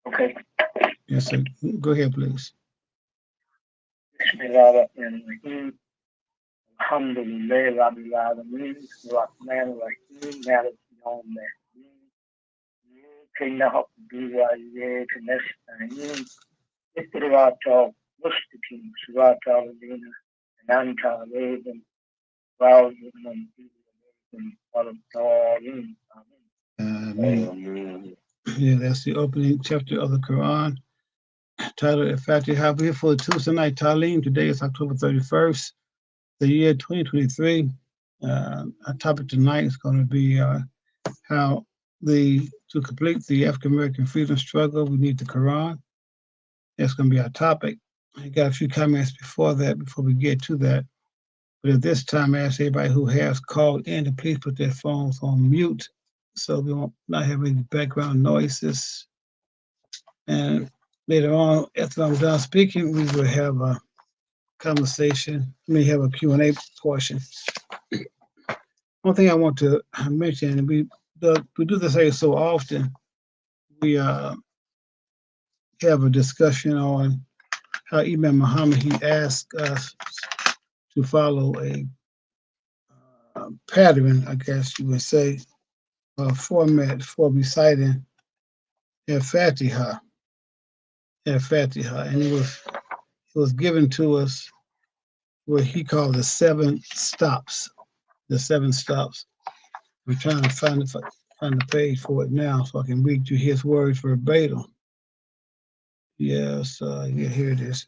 Okay. Yes, sir. Go ahead, please. Bismillahirrahmanirrahim. Alhamdulillah Rabbil Alameen. Rahman Rahim. Malik Yawm Al-Din. إياك نعبد وإياك نستعين اهدنا المستقيم صراط الذين أنعمت عليهم غير المغضوب عليهم ولا الضالين آمين. Yeah, that's the opening chapter of the Quran, titled Al-Fatiha. We're here for the Tuesday night Talim. Today is October 31st, the year 2023. Our topic tonight is going to be how to complete the African American freedom struggle, we need the Quran. That's going to be our topic. I got a few comments before that, before we get to that. But at this time, I ask everybody who has called in to please put their phones on mute so we won't not have any background noises. And later on, after I'm done speaking, we will have a conversation. We may have a Q&A portion. One thing I want to mention, we do this here so often, we have a discussion on how Imam Muhammad, he asked us to follow a pattern, I guess you would say, format for reciting Al-Fatiha, Al-Fatiha, and it was given to us what he called the seven stops. The seven stops. We're trying to find the page for it now so I can read you his words verbatim. Yes, yeah, here it is.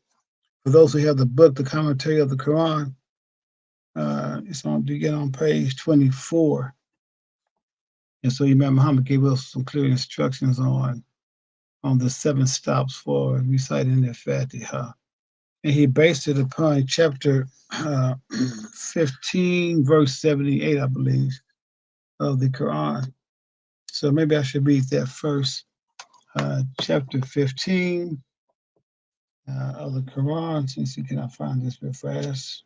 For those who have the book, the commentary of the Quran, it's on begin on page 24. And so Imam Muhammad gave us some clear instructions on the seven stops for reciting the Fatiha. And he based it upon chapter 15, verse 78, I believe, of the Quran. So maybe I should read that first. Chapter 15 of the Quran. Let me see, can I find this real fast?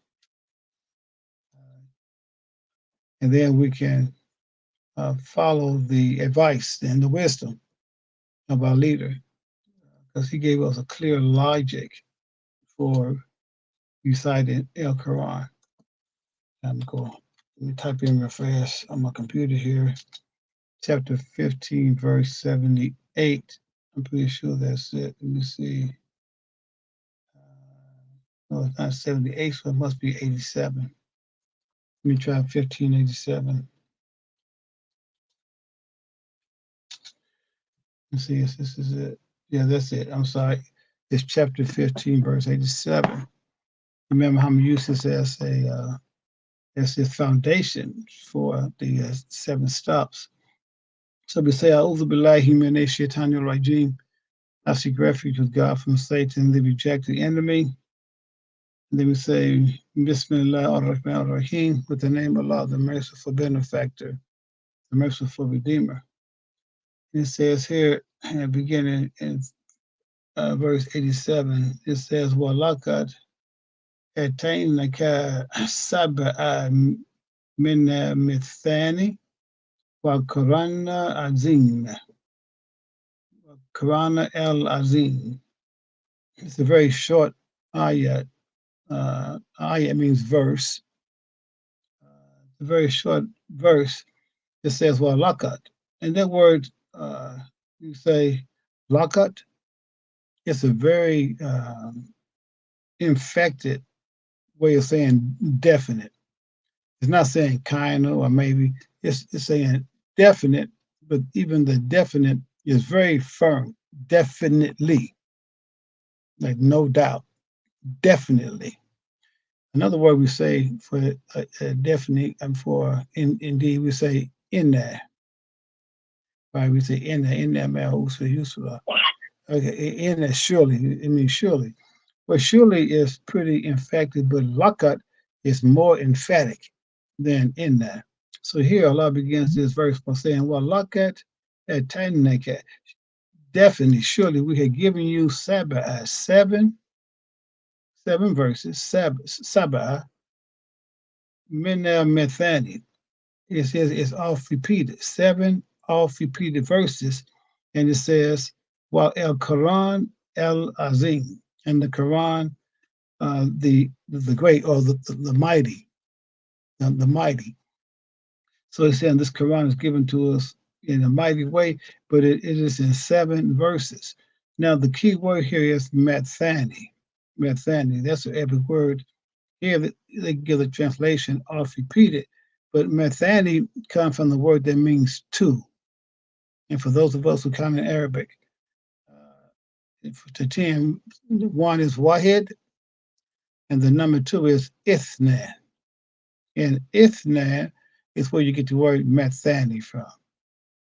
And then we can follow the advice and the wisdom of our leader, because he gave us a clear logic for reciting El Quran. Let me type in real fast on my computer here. Chapter 15, verse 78. I'm pretty sure that's it. Let me see. No, it's not 78, so it must be 87. Let me try 1587. Let's see if this is it. Yeah, that's it. I'm sorry. It's chapter 15, verse 87. Remember how we use this as his foundation for the seven stops. So we say, A'udhu billahi minash shaitanir rajim. I seek refuge with God from Satan, the rejected enemy. And then we say, Bismillah ar-Rahman ar-Rahim, with the name of Allah, the merciful benefactor, the merciful redeemer. And it says here, beginning in verse 87, it says, وَلَقَدْ أَتَيْنَكَ سَبْعًا مِنَ الْمَثَانِي وَالْقُرْآنَ الْعَظِيمَ. Quran al-Azim. It's a very short ayat. Ayat means verse. It's a very short verse. It says, well, lakat. And that word, you say, lakat, it's a very infected way of saying definite. It's not saying kind of or maybe. It's saying definite, but even the definite is very firm. Definitely. Like no doubt. Definitely. Another word we say for definite and for indeed we say in there. Right? We say in there, man, also useful. Okay, in there, surely. It means surely. Well, surely is pretty emphatic, but lakat is more emphatic than in there. So here Allah begins this verse by saying, well, lakat at tainaka. Definitely, surely we had given you sabah, seven verses, sabah, minna methani. It says it's off repeated, seven off repeated verses, and it says, while Al-Qur'an Al-Azim, and the Quran, the great, or the mighty, the mighty. So he's saying this Quran is given to us in a mighty way, but it is in 7 verses. Now the key word here is Mathani. Mathani, that's an Arabic word. Here they give the translation off repeated, but Mathani comes from the word that means two. And for those of us who come in Arabic, to 10, one is Wahid, and the number two is Ithnan. And Ithnan is where you get the word Mathani from.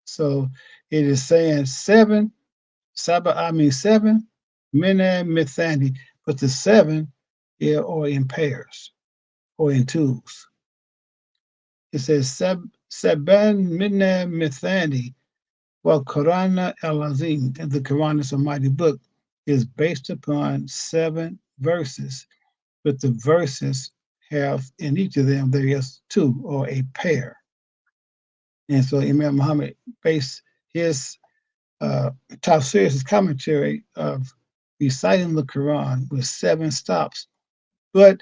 So it is saying seven, Saba, I mean seven, Mina Mithani, but the seven are in pairs or in twos. It says Saban Mina Mithani, while Quran al Azim, and the Quran is a mighty book, is based upon 7 verses, but the verses have in each of them there is two or a pair. And so Imam Muhammad based his tafsir, his commentary of reciting the Quran with 7 stops. But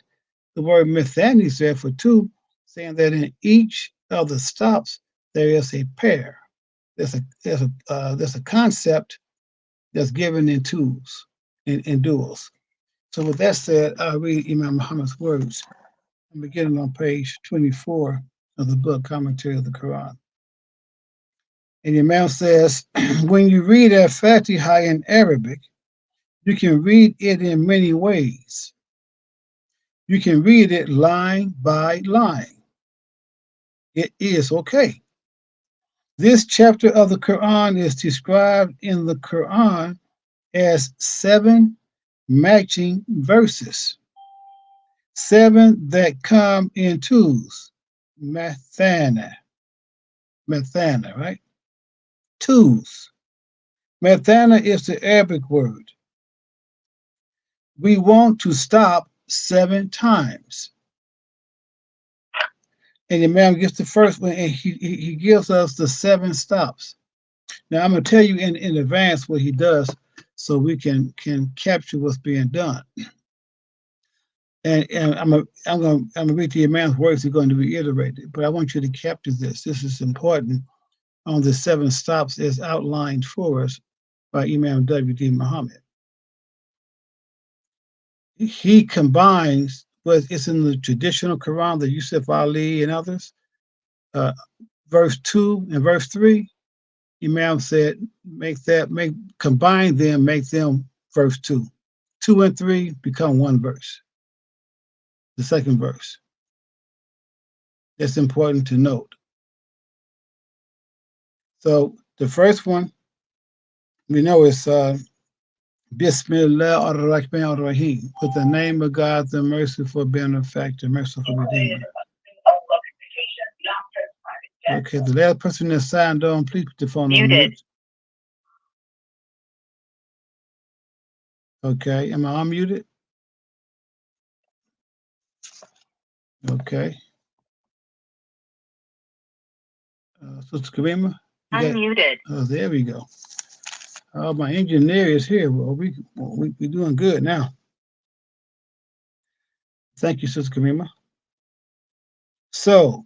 the word mithani is there for two, saying that in each of the stops there is a pair. There's a concept that's given in twos, in duals. So with that said, I'll read Imam Muhammad's words. I'm beginning on page 24 of the book, Commentary of the Quran. And the Imam says, when you read Al-Fatiha in Arabic, you can read it in many ways. You can read it line by line. It is okay. This chapter of the Quran is described in the Quran as 7 matching verses. 7 that come in twos. Mathana. Mathana, right? Twos. Mathana is the Arabic word. We want to stop 7 times. And the Imam gets the first one, and he gives us the 7 stops. Now I'm going to tell you in advance what he does, so we can capture what's being done. And I'm going to read the Imam's words. Are going to reiterate it, but I want you to capture this. This is important. On the 7 stops as outlined for us by Imam W.D. Muhammad. He combines what is in the traditional Quran, the Yusuf Ali and others, verse 2 and verse 3. Imam said, combine them, make them verse 2. 2 and 3 become one verse. The second verse. That's important to note. So the first one, we know is Bismillah ar-Rahman ar-Rahim, with the name of God, the merciful benefactor, merciful redeemer. Okay, the last person that signed on, please put the phone on mute. Okay, am I unmuted? Okay. Sister Karima? Unmuted. Oh, there we go. Oh, my engineer is here. Well, we're doing good now. Thank you, Sister Karima. So,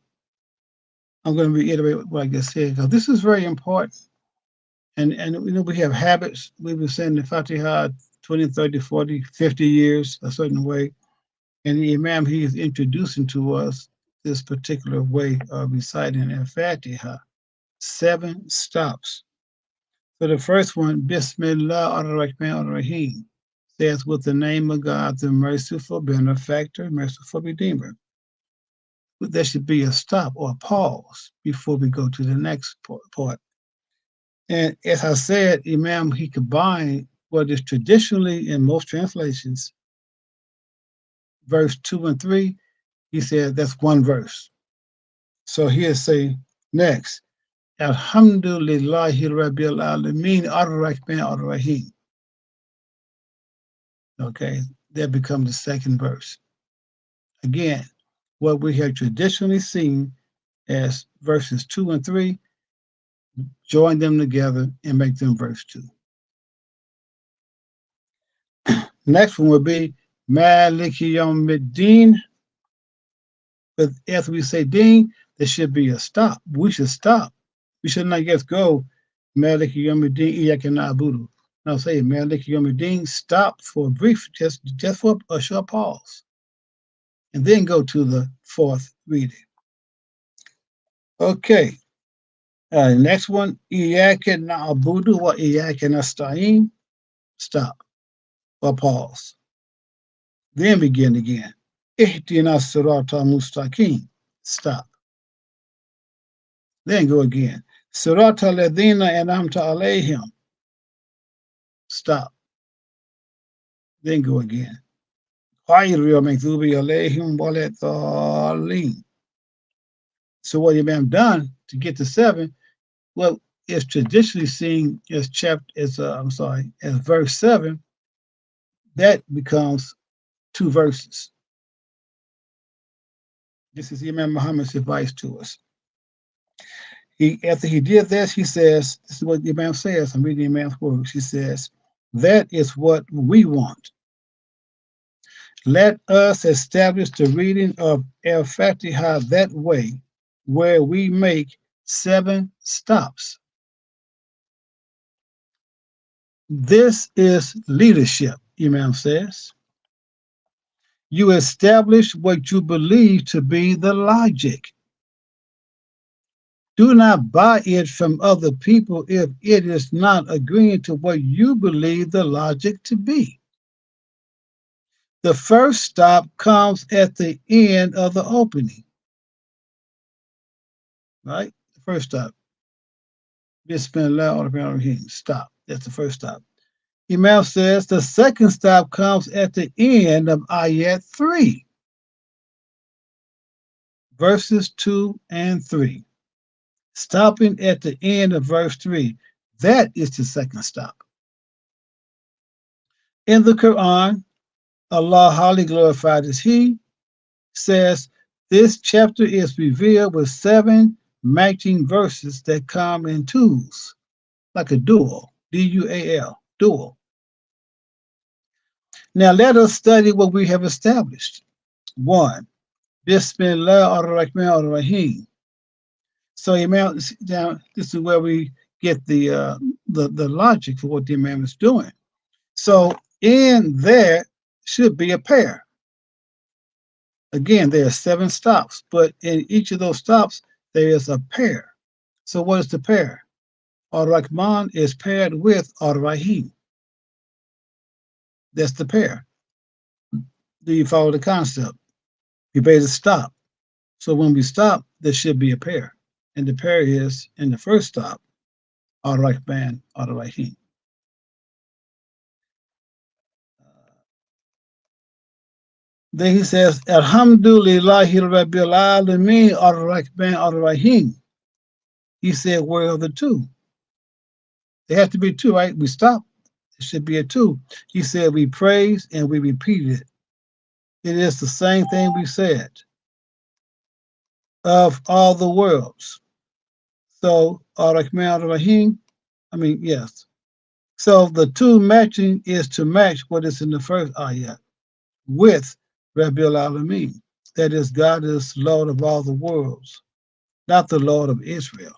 I'm going to reiterate what I just said, because this is very important. And we have habits. We've been saying the Fatiha 20, 30, 40, 50 years a certain way. And the Imam, he is introducing to us this particular way of reciting Al-Fatiha. 7 stops. So the first one, Bismillah ar-Rahman ar-Rahim, says, with the name of God, the merciful benefactor, merciful redeemer. There should be a stop or a pause before we go to the next part. And as I said, Imam, he combined what is traditionally in most translations, verse 2 and 3, he said that's one verse. So he'll say next, Alhamdulillahi Rabbil Alameen Ar-Rahman Ar-Rahim. Okay, that becomes the second verse. Again, what we have traditionally seen as verses 2 and 3, join them together and make them verse 2. Next one would be Maliki Yawmiddin. But after we say deen, there should be a stop. We should stop. We should not just go Maliki Yawmiddin Iyaka Na'budu. No, say Maliki Yawmiddin. Stop for a brief, just for a short pause, and then go to the fourth reading. Okay. Next one, Iyaka Na'budu wa Iyaka Nasta'in. Stop or pause. Then begin again. Ihdina Sirata Mustaqim. Stop. Then go again. Sirata Ladina Anamta Alayhim. Stop. Then go again. Khayri Maghdubi Alayhim Walathaleen. So what you may have done to get to 7, well, it's traditionally seen as as verse 7. That becomes 2 verses. This is Imam Muhammad's advice to us. After he did this, he says, this is what the Imam says, I'm reading the Imam's words. He says, that is what we want. Let us establish the reading of Al-Fatiha that way, where we make 7 stops. This is leadership, Imam says. You establish what you believe to be the logic. Do not buy it from other people if it is not agreeing to what you believe the logic to be. The first stop comes at the end of the opening. Right? The first stop. Bismillah ar-Rahman. Stop. That's the first stop. Imam says the second stop comes at the end of Ayat 3. Verses 2 and 3. Stopping at the end of verse 3. That is the second stop. In the Quran, Allah, highly glorified is He, says this chapter is revealed with 7 matching verses that come in twos, like a dual, D-U-A-L, dual. Now let us study what we have established. 1. Bismillah ar-Rahman ar-Rahim. So Imam, now this is where we get the logic for what the Imam is doing. So in there should be a pair. Again, there are 7 stops, but in each of those stops, there is a pair. So what is the pair? Ar-Rahman is paired with Ar-Rahim. That's the pair. Do you follow the concept? We better stop. So when we stop, there should be a pair. And the pair is, in the first stop, Ar-Rahman, Ar-Rahim. Then he says, Alhamdulillahi Rabbil Alameen Ar-Rahman Ar-Rahim. He said, where are the 2? There has to be 2, right? We stop. It should be a 2. He said, we praise and we repeat it. It is the same thing we said. Of all the worlds. So, Ar-Rahman Ar-Rahim, yes. So the 2 matching is to match what is in the first ayat with Rabbil Alameen. That is, God is Lord of all the worlds, not the Lord of Israel.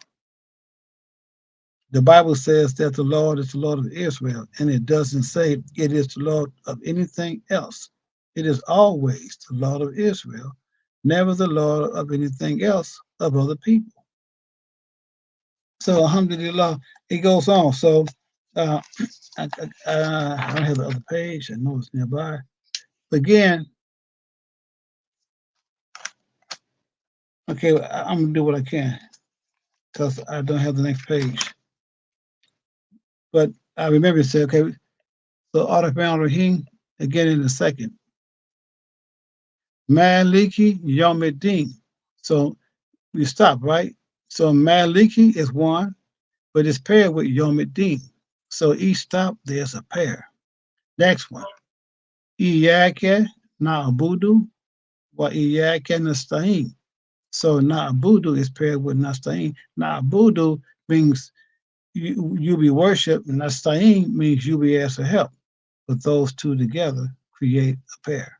The Bible says that the Lord is the Lord of Israel, and it doesn't say it is the Lord of anything else. It is always the Lord of Israel, never the Lord of anything else of other people. So, alhamdulillah, it goes on. So, I don't have the other page. I know it's nearby. Again, okay, I'm going to do what I can because I don't have the next page. But I remember to say, okay, so Ar-Rahman Rahim, again in a second. Maliki Yawmiddin. So we stop, right? So Maliki is 1, but it's paired with Yawmiddin. So each stop, there's a pair. Next one. Iyaka Na'budu wa Iyaka Nasta'in. So Na'budu is paired with Nasta'in. Na'budu means you be worshipped, and Nasta'in means you be asked for help. but those two together create a pair.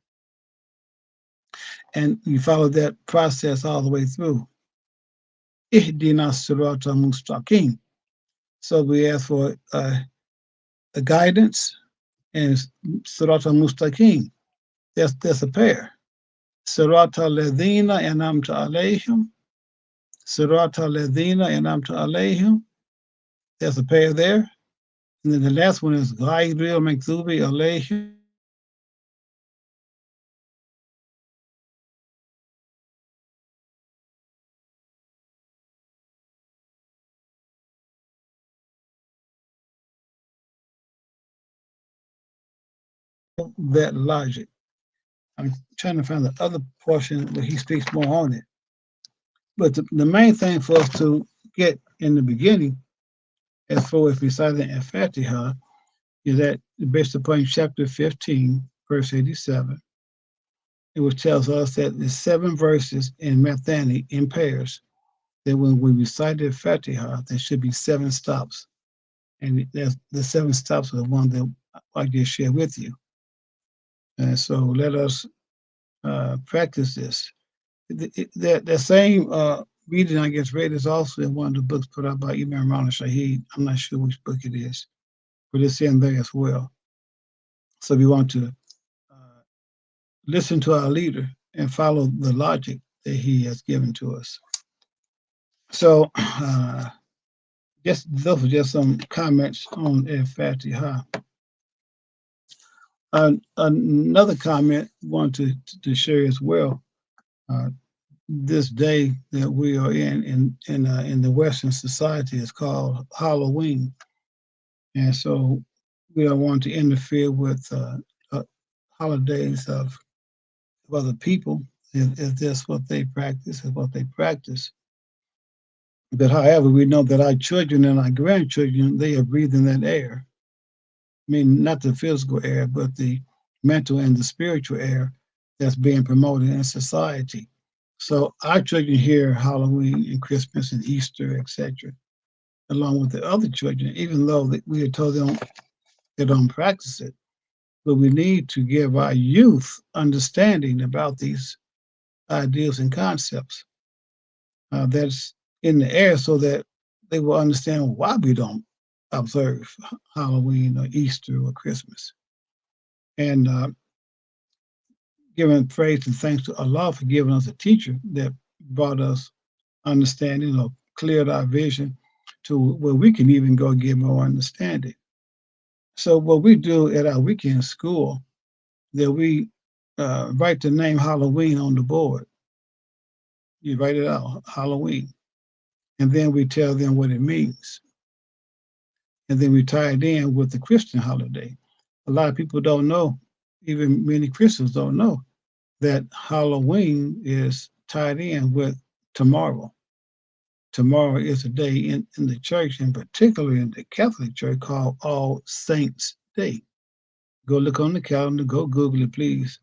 And you follow that process all the way through. Ihdina sirata mustaqim. So we ask for a guidance and sirata mustaqim. That's a pair. Sirata ladina anamta alayhim. Sirata ladina anamta alayhim. There's a pair there. And then the last one is Ghayril Maghdubi alayhim. That logic. I'm trying to find the other portion where he speaks more on it. But the main thing for us to get in the beginning, as far as reciting in Fatiha, is that based upon chapter 15, verse 87, which tells us that the 7 verses in Mathani in pairs, that when we recited Fatiha, there should be 7 stops. And the 7 stops are the one that I just shared with you. And so let us practice this. That same reading I just read is also in one of the books put out by Imam Rana Shahid. I'm not sure which book it is, but it's in there as well. So we want to listen to our leader and follow the logic that he has given to us. So those are just some comments on Al-Fatiha. Another comment I want to share as well. This day that we are in the Western society is called Halloween, and so we don't want to interfere with holidays of other people. If that's what they practice, is what they practice. But however, we know that our children and our grandchildren, they are breathing that air. I mean, not the physical air, but the mental and the spiritual air that's being promoted in society. So our children hear Halloween and Christmas and Easter, etc., along with the other children, even though we are told they don't practice it. But we need to give our youth understanding about these ideals and concepts that's in the air so that they will understand why we don't observe Halloween or Easter or Christmas. And giving praise and thanks to Allah for giving us a teacher that brought us understanding or cleared our vision to where we can even go get more understanding. So what we do at our weekend school, that we write the name Halloween on the board. You write it out, Halloween. And then we tell them what it means. And then we tie it in with the Christian holiday. A lot of people don't know, even many Christians don't know, that Halloween is tied in with tomorrow. Tomorrow is a day in the church, and particularly in the Catholic Church, called All Saints' Day. Go look on the calendar, go Google it, please.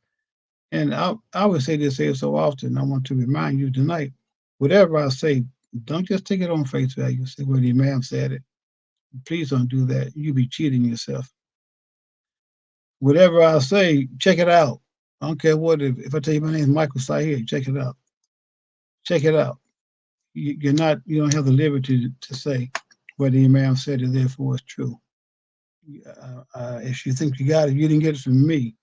And I would say this here so often. I want to remind you tonight, whatever I say, don't just take it on face value. Say, well, the Imam said it. Please don't do that. You be cheating yourself. Whatever I say, check it out. I don't care what, if I tell you my name is Michael Sahir, check it out. Check it out. You don't have the liberty to say what the Imam said it, therefore it's true. If you think you got it, you didn't get it from me.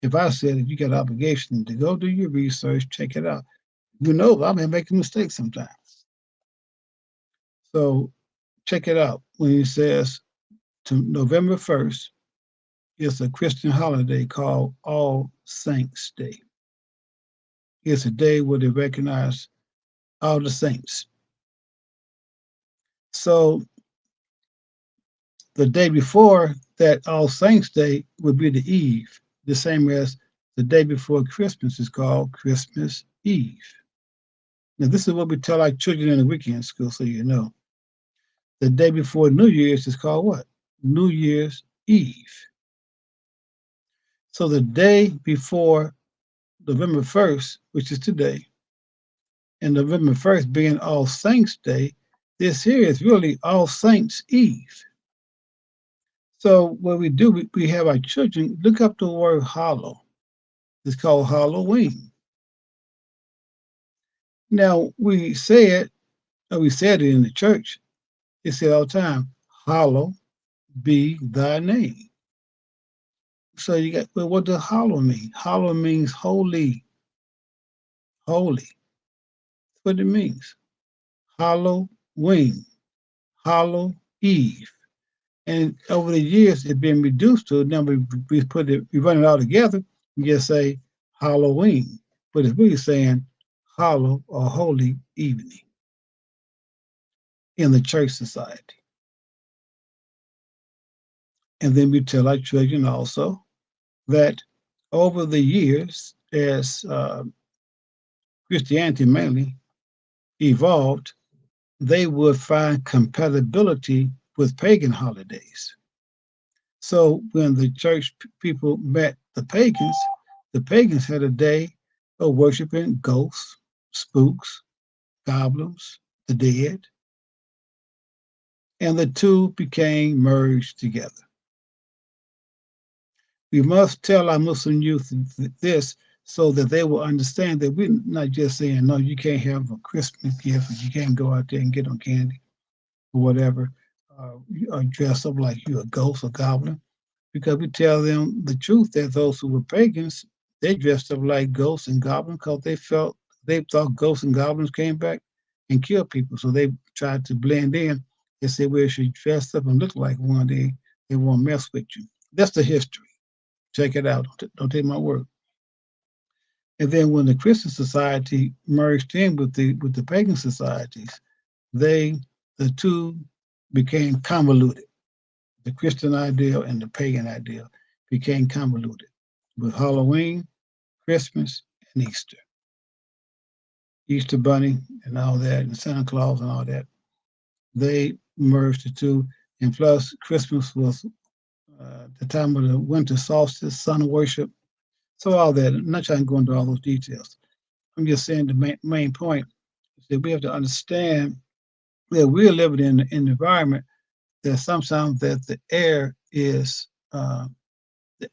If I said it, you got an obligation to go do your research, check it out. You know, I may make a mistake sometimes. So check it out. When he says to November 1st, it's a Christian holiday called All Saints' Day. It's a day where they recognize all the saints. So the day before that All Saints' Day would be the Eve, the same as the day before Christmas is called Christmas Eve. Now, this is what we tell our children in the weekend school, so you know. The day before New Year's is called what? New Year's Eve. So the day before November 1st, which is today, and November 1st being All Saints' Day, this here is really All Saints' Eve. So what we do, we have our children look up the word hollow. It's called Halloween. Now we said it in the church. They say all the time, "Hallow be thy name." So you got, well, what does hollow mean? Hollow means holy, holy. That's what it means. Halloween, Hallow Eve. And over the years, it's been reduced to a number. We run it all together and just say Halloween, but it's really saying Hallow or Holy Evening in the church society. And then we tell our children also that over the years, as Christianity mainly evolved, they would find compatibility with pagan holidays. So when the church people met the pagans had a day of worshiping ghosts, spooks, goblins, the dead, and the two became merged together. We must tell our Muslim youth this so that they will understand that we're not just saying, no, you can't have a Christmas gift, or you can't go out there and get on candy or whatever, or dress up like you're a ghost or goblin, because we tell them the truth that those who were pagans, they dressed up like ghosts and goblins because they thought ghosts and goblins came back and killed people. So they tried to blend in. They said, well, if you dress up and look like one, they won't mess with you. That's the history. Check it out. Don't take my word. And then when the Christian society merged in with the pagan societies, they the two became convoluted. The Christian ideal and the pagan ideal became convoluted with Halloween, Christmas, and Easter. Easter Bunny and all that, and Santa Claus and all that. They merged the two. And plus, Christmas was the time of the winter solstice, sun worship. So all that. I'm not trying to go into all those details. I'm just saying the main point is that we have to understand that we're living in an environment that sometimes that the air is the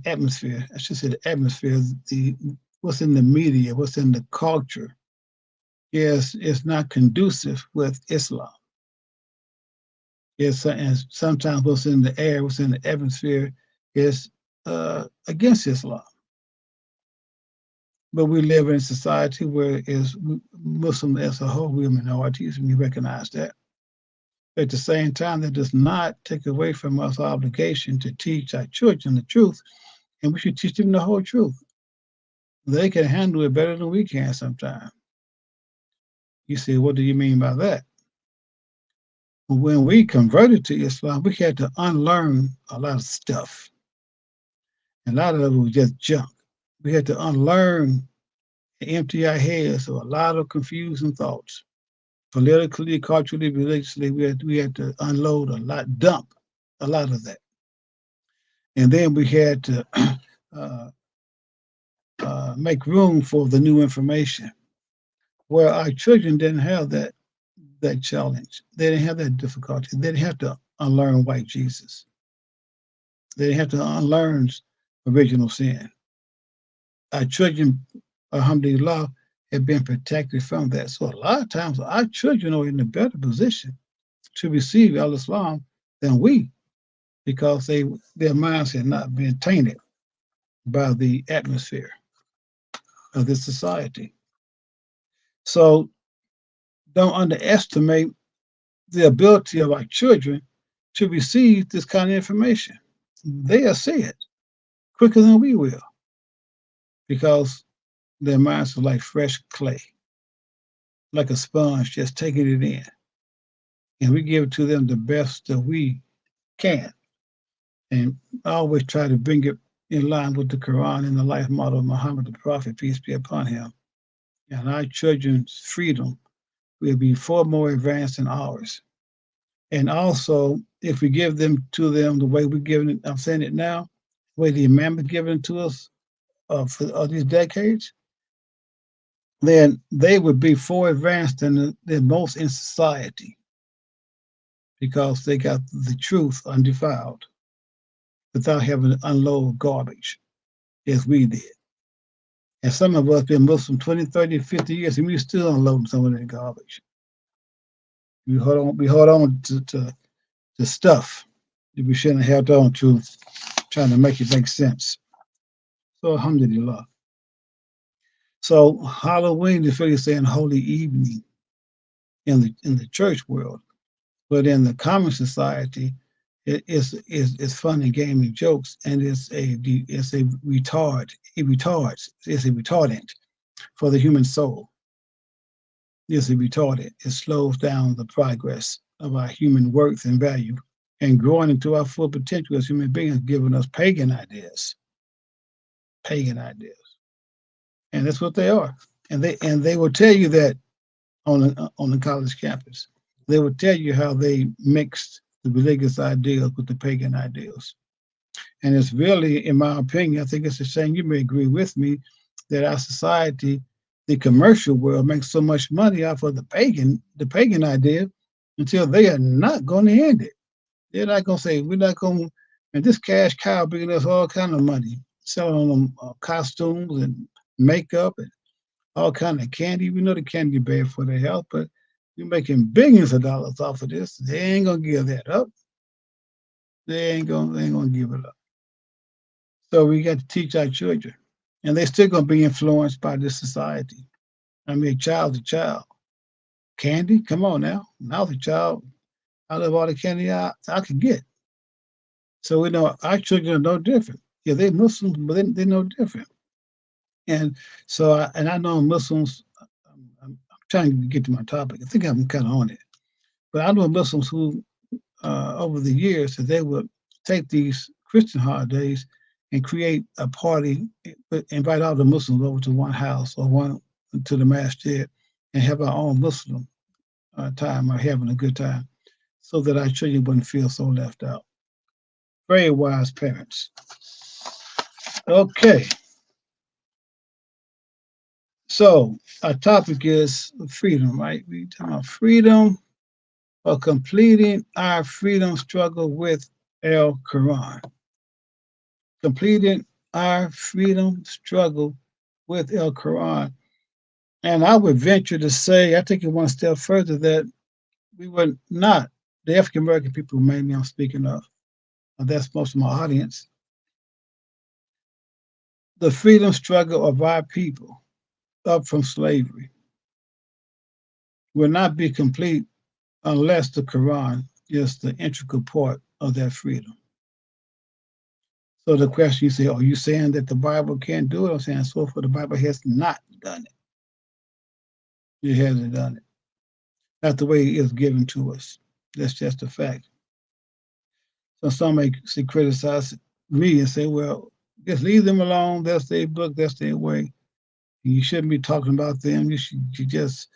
atmosphere. I should say the atmosphere. The what's in the media, what's in the culture, is not conducive with Islam. Yes, and sometimes what's in the air, what's in the atmosphere, is against Islam. But we live in a society where is Muslims as a whole, we're minorities, and we recognize that. But at the same time, that does not take away from us our obligation to teach our children the truth, and we should teach them the whole truth. They can handle it better than we can sometimes. You say, what do you mean by that? When we converted to Islam, we had to unlearn a lot of stuff. And a lot of it was just junk. We had to unlearn and empty our heads of a lot of confusing thoughts. Politically, culturally, religiously, we had to unload a lot, dump a lot of that. And then we had to uh, make room for the new information. Where our children didn't have that challenge. They didn't have that difficulty. They didn't have to unlearn white Jesus. They didn't have to unlearn original sin. Our children, alhamdulillah, have been protected from that. So a lot of times our children are in a better position to receive al-Islam than we, because their minds have not been tainted by the atmosphere of this society. So don't underestimate the ability of our children to receive this kind of information. They'll see it quicker than we will, because their minds are like fresh clay, like a sponge, just taking it in. And we give it to them the best that we can. And I always try to bring it in line with the Quran and the life model of Muhammad the Prophet, peace be upon him. And our children's freedom will be far more advanced than ours. And also, if we give them to them the way we're giving it, I'm saying it now, the way the Imam has given it to us for all these decades, then they would be far advanced than most in society, because they got the truth undefiled. without having to unload garbage as we did. And some of us been Muslim 20, 30, 50 years, and we still unloading some of that garbage. We hold on to stuff that we shouldn't have held on to, trying to make it make sense. So alhamdulillah. So Halloween is really saying holy evening in the church world, but in the common society, it's fun and game and jokes, and it's a retardant for the human soul. It's a retardant. It slows down the progress of our human worth and value, and growing into our full potential as human beings, giving us pagan ideas, and that's what they are. And they will tell you that on the college campus. They would tell you how they mixed the religious ideals with the pagan ideals. And it's really, in my opinion, I think it's a shame, you may agree with me, that our society, the commercial world, makes so much money off of the pagan idea until they are not going to end it. They're not going to say, we're not going to, and this cash cow bringing us all kind of money, selling them costumes and makeup and all kind of candy. We know the candy bad for their health, but you're making billions of dollars off of this. They ain't gonna give that up. They ain't gonna give it up. So we got to teach our children, and they're still gonna be influenced by this society. I mean, child's a child. Candy, come on now. Now the child, I love all the candy I could get. So we know our children are no different. Yeah, they Muslims, but they're no different. And so, I know Muslims. I'm trying to get to my topic. I think I'm kind of on it. But I know Muslims who, over the years, that they would take these Christian holidays and create a party, invite all the Muslims over to one house or one to the masjid, and have our own Muslim time or having a good time, so that our children wouldn't feel so left out. Very wise parents. Okay, so our topic is freedom, right? We talking about freedom or completing our freedom struggle with Al-Qur'an. Completing our freedom struggle with Al-Qur'an. And I would venture to say, I take it one step further, that we were not, the African American people mainly I'm speaking of, that's most of my audience, the freedom struggle of our people up from slavery will not be complete unless the Quran is the integral part of that freedom. So the question, you say, are you saying that the Bible can't do it? I'm saying, so far the Bible has not done it. It hasn't done it. Not the way it is given to us. That's just a fact. So some may see, criticize me and say, well, just leave them alone. That's their book. That's their way. And you shouldn't be talking about them. You just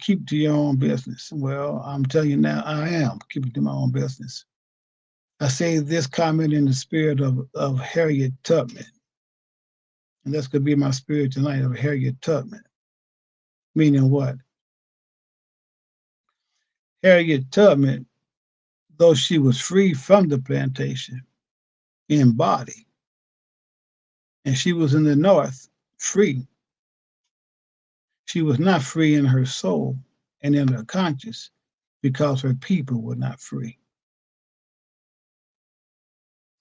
keep to your own business. Well, I'm telling you now, I am keeping to my own business. I say this comment in the spirit of Harriet Tubman. And that's going to be my spirit tonight, of Harriet Tubman. Meaning what? Harriet Tubman, though she was free from the plantation in body, and she was in the North free, she was not free in her soul and in her conscience, because her people were not free.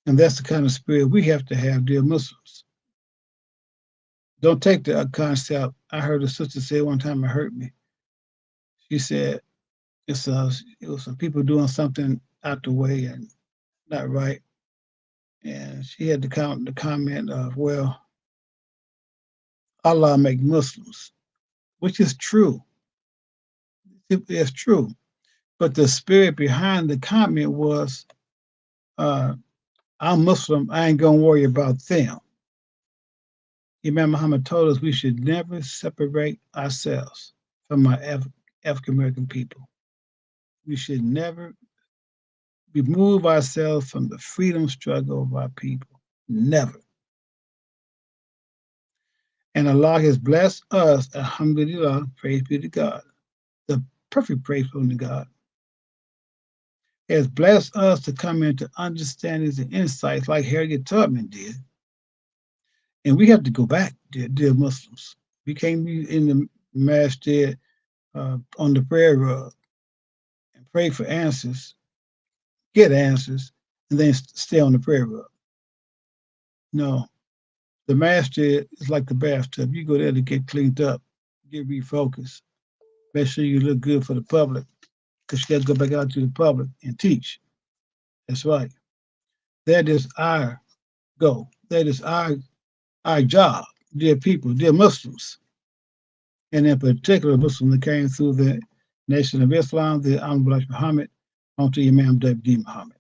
And that's the kind of spirit we have to have, dear Muslims. Don't take the concept. I heard a sister say one time, it hurt me. She said, it was some people doing something out the way and not right. And she had the comment of, well, Allah make Muslims, which is true. It's true. But the spirit behind the comment was, uh, I'm Muslim, I ain't gonna worry about them. Imam Muhammad told us we should never separate ourselves from our African American people. We should never remove ourselves from the freedom struggle of our people. Never. And Allah has blessed us, alhamdulillah, praise be to God, the perfect praise be to God, has blessed us to come into understandings and insights like Harriet Tubman did. And we have to go back, dear Muslims. We can't be in the masjid on the prayer rug and pray for answers, get answers, and then stay on the prayer rug. No, the masjid is like the bathtub. You go there to get cleaned up, get refocused, make sure you look good for the public, because you got to go back out to the public and teach. That's right. That is our goal. That is our job, dear people, dear Muslims, and in particular Muslims that came through the Nation of Islam, the Honorable Muhammad, onto Imam W.D. Muhammad.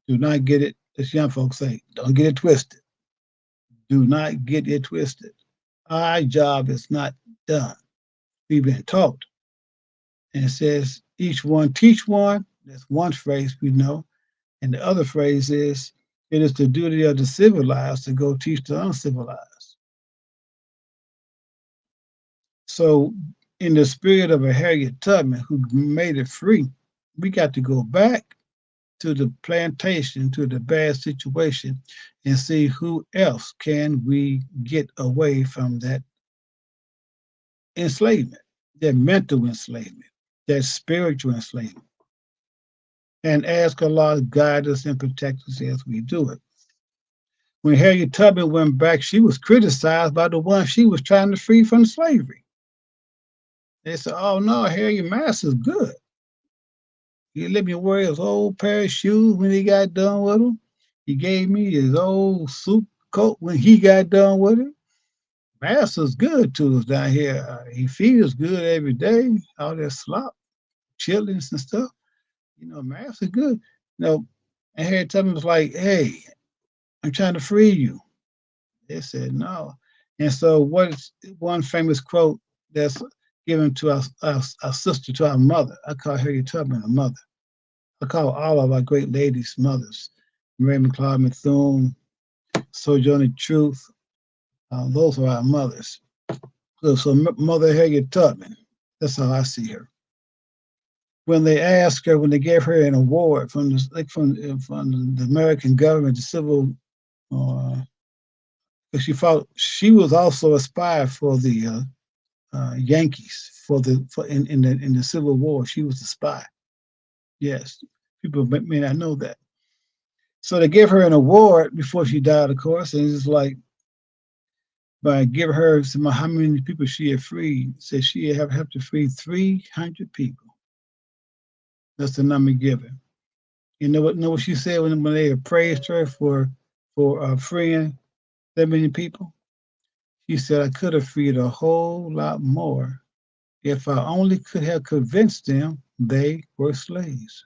Do not get it, as young folks say, don't get it twisted. Do not get it twisted. Our job is not done. We've been taught. And it says, each one teach one. That's one phrase we know. And the other phrase is, it is the duty of the civilized to go teach the uncivilized. So, in the spirit of a Harriet Tubman who made it free, we got to go back to the plantation, to the bad situation, and see who else can we get away from that enslavement, that mental enslavement, that spiritual enslavement, and ask Allah to guide us and protect us as we do it. When Harriet Tubman went back, she was criticized by the ones she was trying to free from slavery. They said, oh no, Harriet Master's good. He let me wear his old pair of shoes when he got done with them. He gave me his old suit coat when he got done with it. Master's good to us down here. He feeds us good every day. All that slop, chitlins and stuff. Master's good. And Harriet Tubman was like, hey, I'm trying to free you. They said no. And so what's one famous quote that's given to our sister, to our mother? I call Harriet Tubman a mother. I call all of our great ladies mothers. Mary McLeod Bethune, Sojourner Truth, those are our mothers. So Mother Harriet Tubman, that's how I see her. When they asked her, when they gave her an award from the American government, the civil, she was also a spy for the Yankees in the Civil War. She was a spy. Yes, people may not know that. So they gave her an award before she died, of course, and it's like, by giving her how many people she had freed. Said she have to free 300 people. That's the number given. You know what she said when they praised her for freeing that many people? She said, I could have freed a whole lot more if I only could have convinced them they were slaves.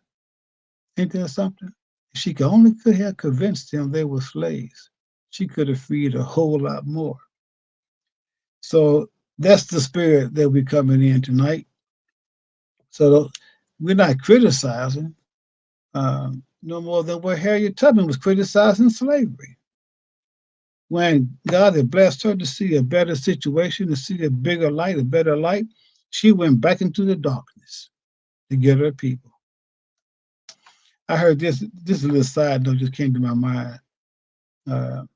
Ain't that something? She could have convinced them they were slaves. She could have freed a whole lot more. So that's the spirit that we're coming in tonight. So we're not criticizing no more than what Harriet Tubman was criticizing slavery. When God had blessed her to see a better situation, to see a bigger light, a better light, she went back into the darkness to get her people. I heard this is a little side note just came to my mind. And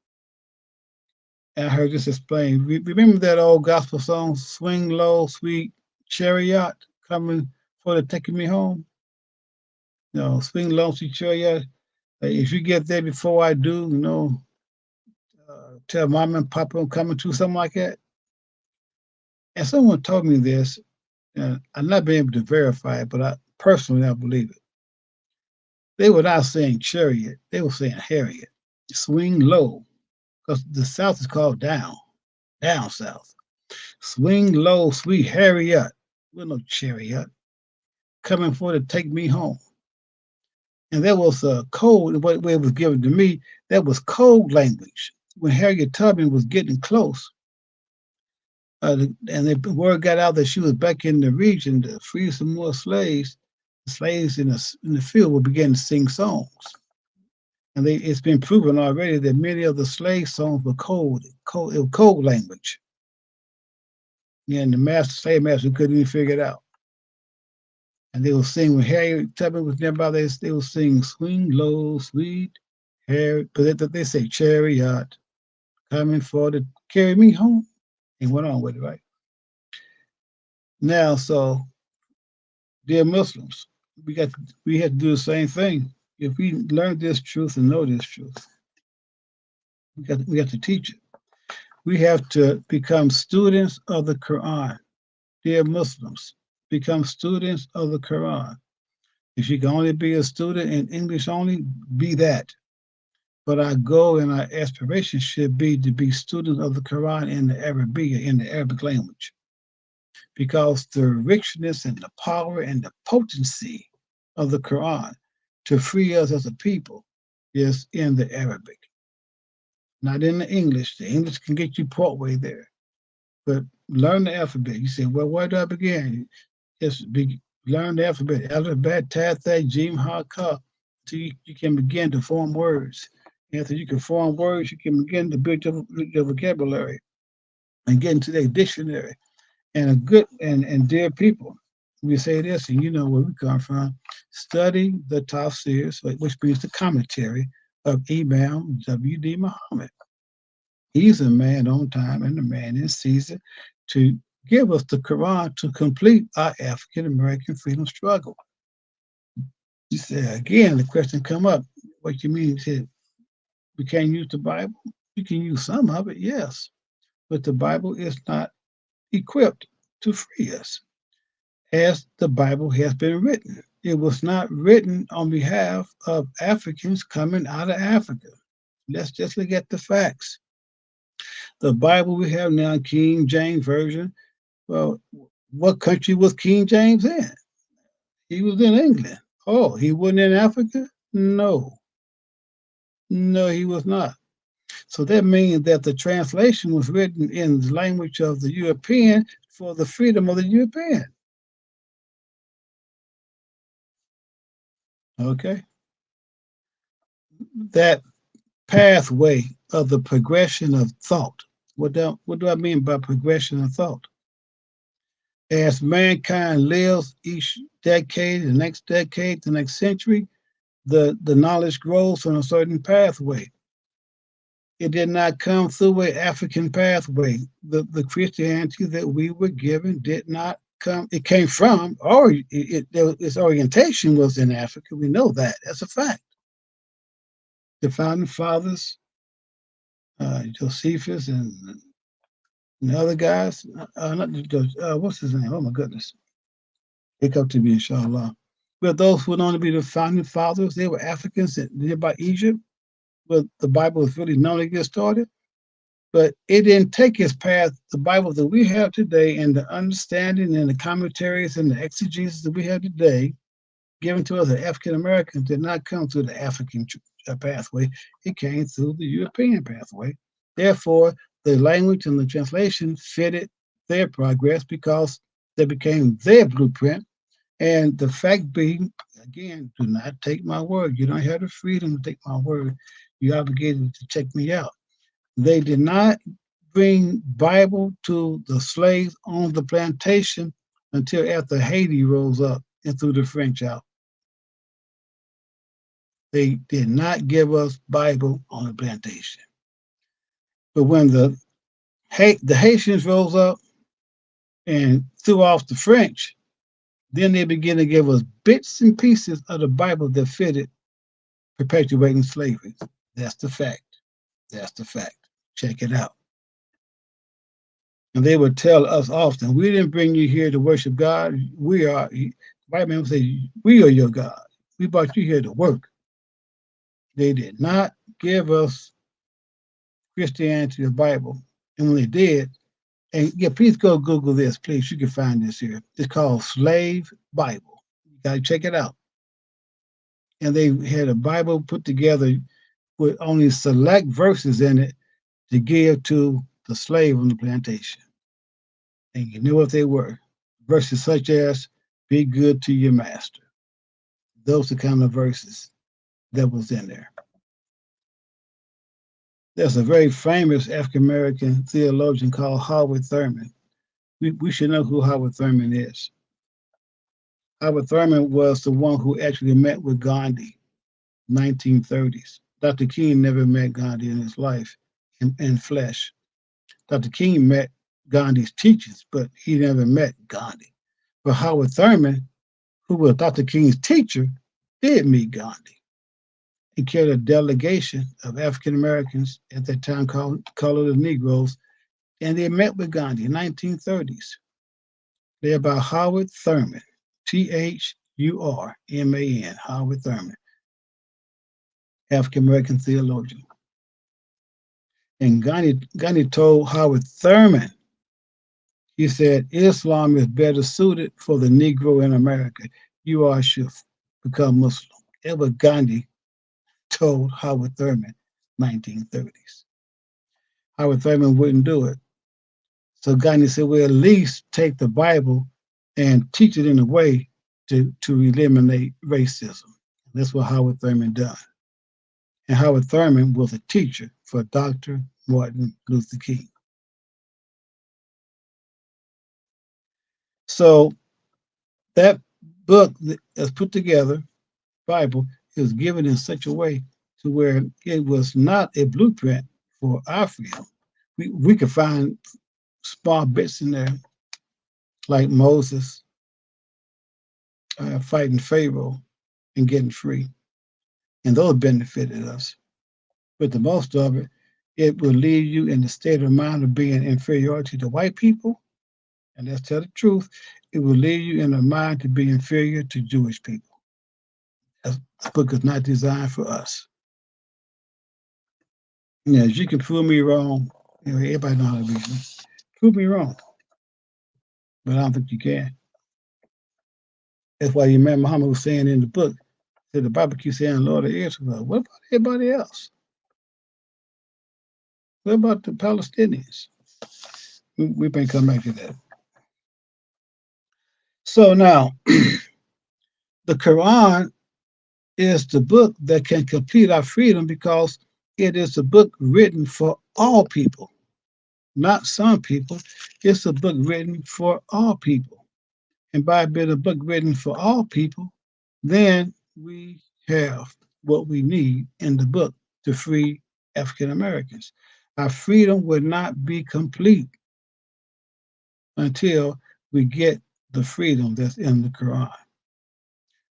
I heard this explained. Remember that old gospel song, Swing Low, Sweet Chariot, coming for the taking me home? Swing low, sweet chariot. If you get there before I do, tell mom and papa I'm coming to, something like that. And someone told me this, and I'm not being able to verify it, but I believe it. They were not saying chariot, they were saying Harriet. Swing low, because the South is called down south. Swing low, sweet Harriet. We're no chariot. Coming for to take me home. And there was a code, what it was given to me, that was code language. When Harriet Tubman was getting close, and the word got out that she was back in the region to free some more slaves, the slaves in the field would begin to sing songs. And it's been proven already that many of the slave songs were code language. And the slave master couldn't even figure it out. And they will sing when Harry Tubman was nearby. They will sing "Swing Low, Sweet Harry," but they say "Chariot coming for to carry me home." And went on with it, right? Now, so dear Muslims, we have to do the same thing. If we learn this truth and know this truth, we have to teach it. We have to become students of the Quran. Dear Muslims, become students of the Quran. If you can only be a student in English only, be that. But our goal and our aspiration should be to be students of the Quran in the Arabic, in the Arabic language, because the richness and the power and the potency of the Quran to free us as a people is in the Arabic, not in the English. The English can get you partway there, but learn the alphabet. You say, well, where do I begin? Just learn the alphabet, alphabet, tatha, jim, ha, ka, so you can begin to form words. After you can form words, you can begin to build your vocabulary and get into their dictionary. And a good and dear people, we say this, and you know where we come from. Study the tafsirs, which means the commentary of Imam W.D. Muhammad. He's a man on time and a man in season to give us the Quran to complete our African American freedom struggle. You say again, the question come up. What you mean? You said we can't use the Bible. You can use some of it, yes, but the Bible is not equipped to free us as the Bible has been written. It was not written on behalf of Africans coming out of Africa. Let's just look at the facts. The Bible we have now, King James Version. Well, what country was King James in? He was in England. Oh, he wasn't in Africa? No, no, he was not. So that means that the translation was written in the language of the European for the freedom of the European. Okay? That pathway of the progression of thought. What do I mean by progression of thought? As mankind lives each decade, the next century, the knowledge grows on a certain pathway. It did not come through an African pathway. The Christianity that we were given did not come. It came from, or its orientation was in Africa. We know that. That's a fact. The founding fathers, Josephus and the other guys, not what's his name? Oh my goodness. They come to me, inshallah. But those who went on to be the founding fathers, they were Africans nearby Egypt, where the Bible was really known to get started. But it didn't take its path. The Bible that we have today and the understanding and the commentaries and the exegesis that we have today given to us as African Americans did not come through the African pathway. It came through the European pathway. Therefore, the language and the translation fitted their progress because they became their blueprint. And the fact being, again, do not take my word. You don't have the freedom to take my word. You're obligated to check me out. They did not bring Bible to the slaves on the plantation until after Haiti rose up and threw the French out. They did not give us Bible on the plantation. But when the Haitians rose up and threw off the French, then they began to give us bits and pieces of the Bible that fitted perpetuating slavery. That's the fact. That's the fact. Check it out. And they would tell us often, we didn't bring you here to worship God. We are, white men would say, we are your God. We brought you here to work. They did not give us Christianity, the Bible. And when they did, and yeah, please go Google this, please. You can find this here. It's called Slave Bible. You got to check it out. And they had a Bible put together with only select verses in it to give to the slave on the plantation. And you knew what they were. Verses such as, be good to your master. Those are the kind of verses that was in there. There's a very famous African American theologian called Howard Thurman. We should know who Howard Thurman is. Howard Thurman was the one who actually met with Gandhi, 1930s. Dr. King never met Gandhi in his life in flesh. Dr. King met Gandhi's teachers, but he never met Gandhi. But Howard Thurman, who was Dr. King's teacher, did meet Gandhi. He carried a delegation of African Americans at that time called the Negroes, and they met with Gandhi in 1930s. Led by Howard Thurman, Thurman, Howard Thurman, African American theologian. And Gandhi told Howard Thurman, he said, Islam is better suited for the Negro in America. You all should become Muslim. That was Gandhi told Howard Thurman, 1930s. Howard Thurman wouldn't do it. So Gandhi said, well, at least take the Bible and teach it in a way to eliminate racism. That's what Howard Thurman done. And Howard Thurman was a teacher for Dr. Martin Luther King. So that book that's put together, Bible, is given in such a way to where it was not a blueprint for our freedom. We could find small bits in there, like Moses fighting Pharaoh and getting free, and those benefited us. But the most of it, it will leave you in the state of mind of being inferiority to white people, and let's tell the truth, it will leave you in a mind to be inferior to Jewish people. That book is not designed for us. You know, you can prove me wrong. You know, everybody knows how to read me. Prove me wrong, but I don't think you can. That's why you remember Muhammad was saying in the book, that the Bible keeps saying, Lord of Israel. What about everybody else? What about the Palestinians? We may come back to that. So now, the Quran is the book that can complete our freedom because it is a book written for all people, not some people. It's a book written for all people. And by being a book written for all people, then we have what we need in the book to free African Americans. Our freedom would not be complete until we get the freedom that's in the Quran.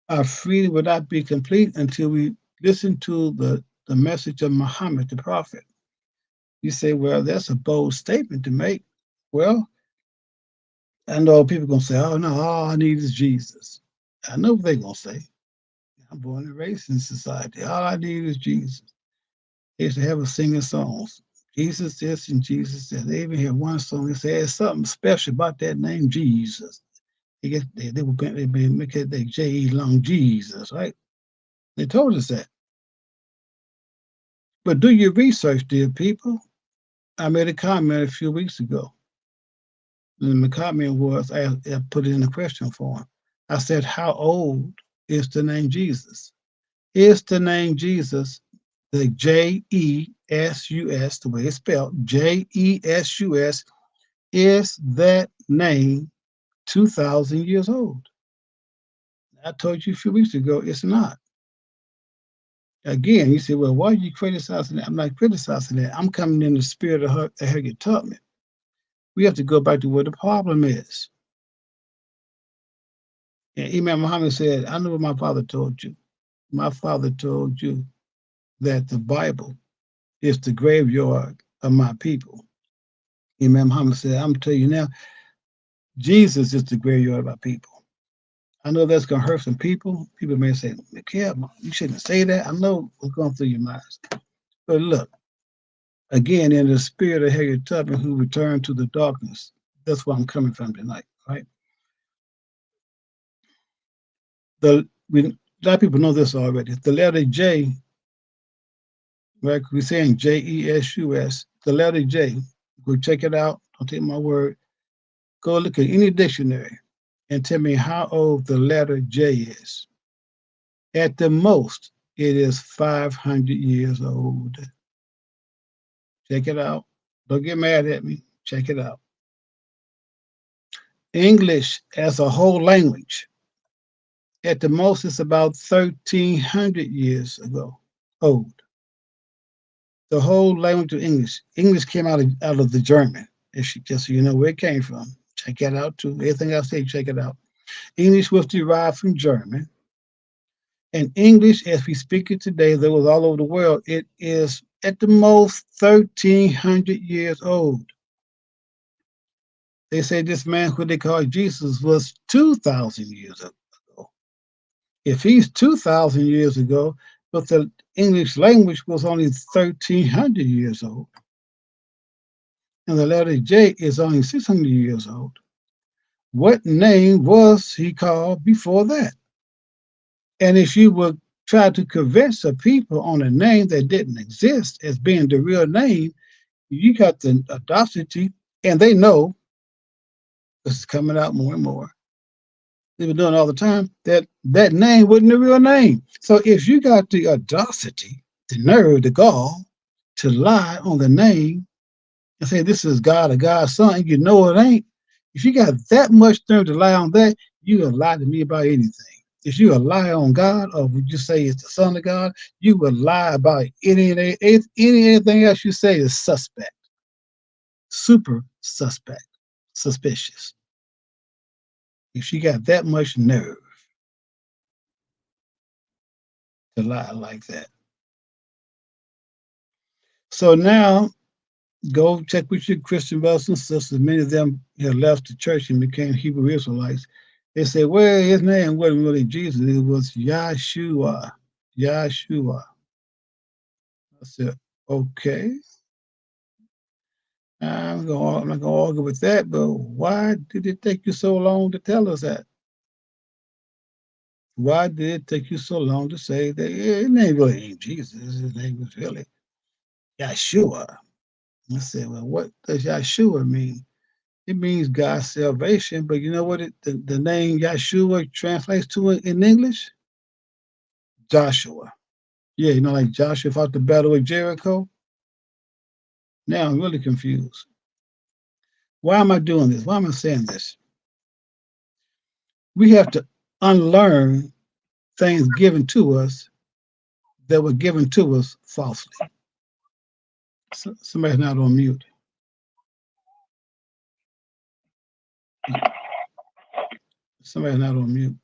Our freedom would not be complete until we listen to the message of Muhammad, the prophet. You say, well, that's a bold statement to make. Well, I know people are going to say, oh, no, all I need is Jesus. I know what they're going to say. I'm born and raised in society. All I need is Jesus. They used to have us singing songs. Jesus this and Jesus that. They even had one song that said, there's something special about that name, Jesus. They would make it their J long Jesus, right? They told us that. But do your research, dear people. I made a comment a few weeks ago. And the comment was, I put it in the question form. I said, how old is the name Jesus? Is the name Jesus the J-E-S-U-S, the way it's spelled, J-E-S-U-S, is that name 2,000 years old? I told you a few weeks ago, it's not. Again, you say, well, why are you criticizing that? I'm not criticizing that. I'm coming in the spirit of Harriet Tubman. We have to go back to what the problem is. And Imam Muhammad said, I know what my father told you. My father told you that the Bible is the graveyard of my people. Imam Muhammad said, I'm telling you now, Jesus is the graveyard of our people. I know that's going to hurt some people. People may say, yeah, you shouldn't say that. I know what's going through your minds. But look, again, in the spirit of Harriet Tubman, who returned to the darkness, that's where I'm coming from tonight, right? A lot of people know this already. The letter J, right? We're saying J-E-S-U-S. The letter J, go check it out. Don't take my word. Go look at any dictionary and tell me how old the letter J is. At the most, it is 500 years old. Check it out. Don't get mad at me. Check it out. English as a whole language At the most, it's about 1,300 years ago old. The whole language of English. English came out of the German. Just so you know where it came from. Check that out too. Everything I say, check it out. English was derived from German. And English, as we speak it today, that was all over the world, it is at the most 1,300 years old. They say this man, who they call Jesus, was 2,000 years ago. If he's 2,000 years ago, but the English language was only 1,300 years old, and the letter J is only 600 years old, what name was he called before that? And if you would try to convince the people on a name that didn't exist as being the real name, you got the audacity, and they know this is coming out more and more. They've been doing it all the time, that that name wasn't the real name. So if you got the audacity, the nerve, the gall to lie on the name and say this is God or God's son, and you know it ain't, if you got that much nerve to lie on that, you will lie to me about anything. If you will lie on God, or would you say it's the Son of God, you will lie about anything else you say is suspect, super suspect, suspicious. If you got that much nerve to lie like that. So now, go check with your Christian brothers and sisters. Many of them have left the church and became Hebrew Israelites. They say, well, his name wasn't really Jesus. It was Yahshua. Yahshua. I said, okay. I'm not going to argue with that, but why did it take you so long to tell us that? Why did it take you so long to say that his name really ain't Jesus? His name was really Yahshua. I said, well, what does Yahshua mean? It means God's salvation, but you know what the name Yahshua translates to in English? Joshua. Yeah, you know, like Joshua fought the battle of Jericho. Now I'm really confused. Why am I doing this? Why am I saying this? We have to unlearn things given to us that were given to us falsely. Somebody's not on mute. Somebody's not on mute.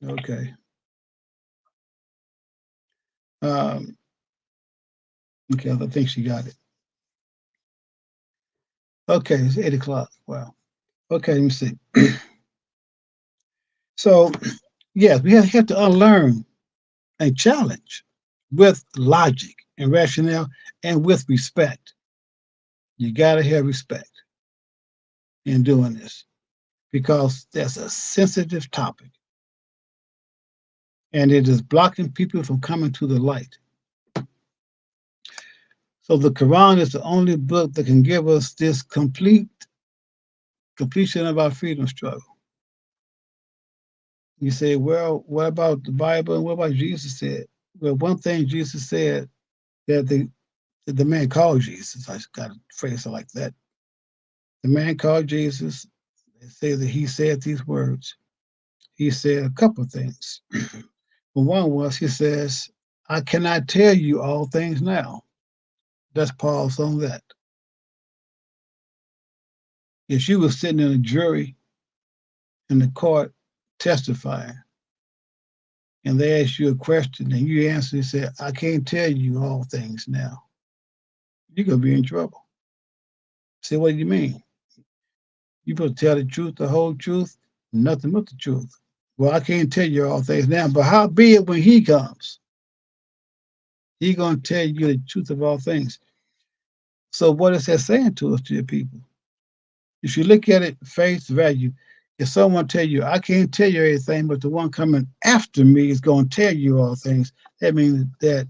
Okay. Okay, I think she got it. Okay, it's 8 o'clock. Wow. Okay, let me see. So, yes, we have to unlearn and challenge with logic and rationale and with respect. You got to have respect in doing this because that's a sensitive topic and it is blocking people from coming to the light. So the Quran is the only book that can give us this completion of our freedom struggle. You say, well, what about the Bible and what about Jesus said? Well, one thing Jesus said that the man called Jesus, I got to phrase it like that. The man called Jesus, they say that he said these words. He said a couple of things. Well, one was, he says, I cannot tell you all things now. Let's pause on that. If you were sitting in a jury in the court testifying, and they asked you a question and you answer and say, I can't tell you all things now, you're going to be in trouble. Say, what do you mean? You supposed to tell the truth, the whole truth, nothing but the truth. Well, I can't tell you all things now, but how be it when he comes? He's going to tell you the truth of all things. So what is that saying to us, dear people? If you look at it face value, if someone tell you, I can't tell you everything, but the one coming after me is going to tell you all things, that means that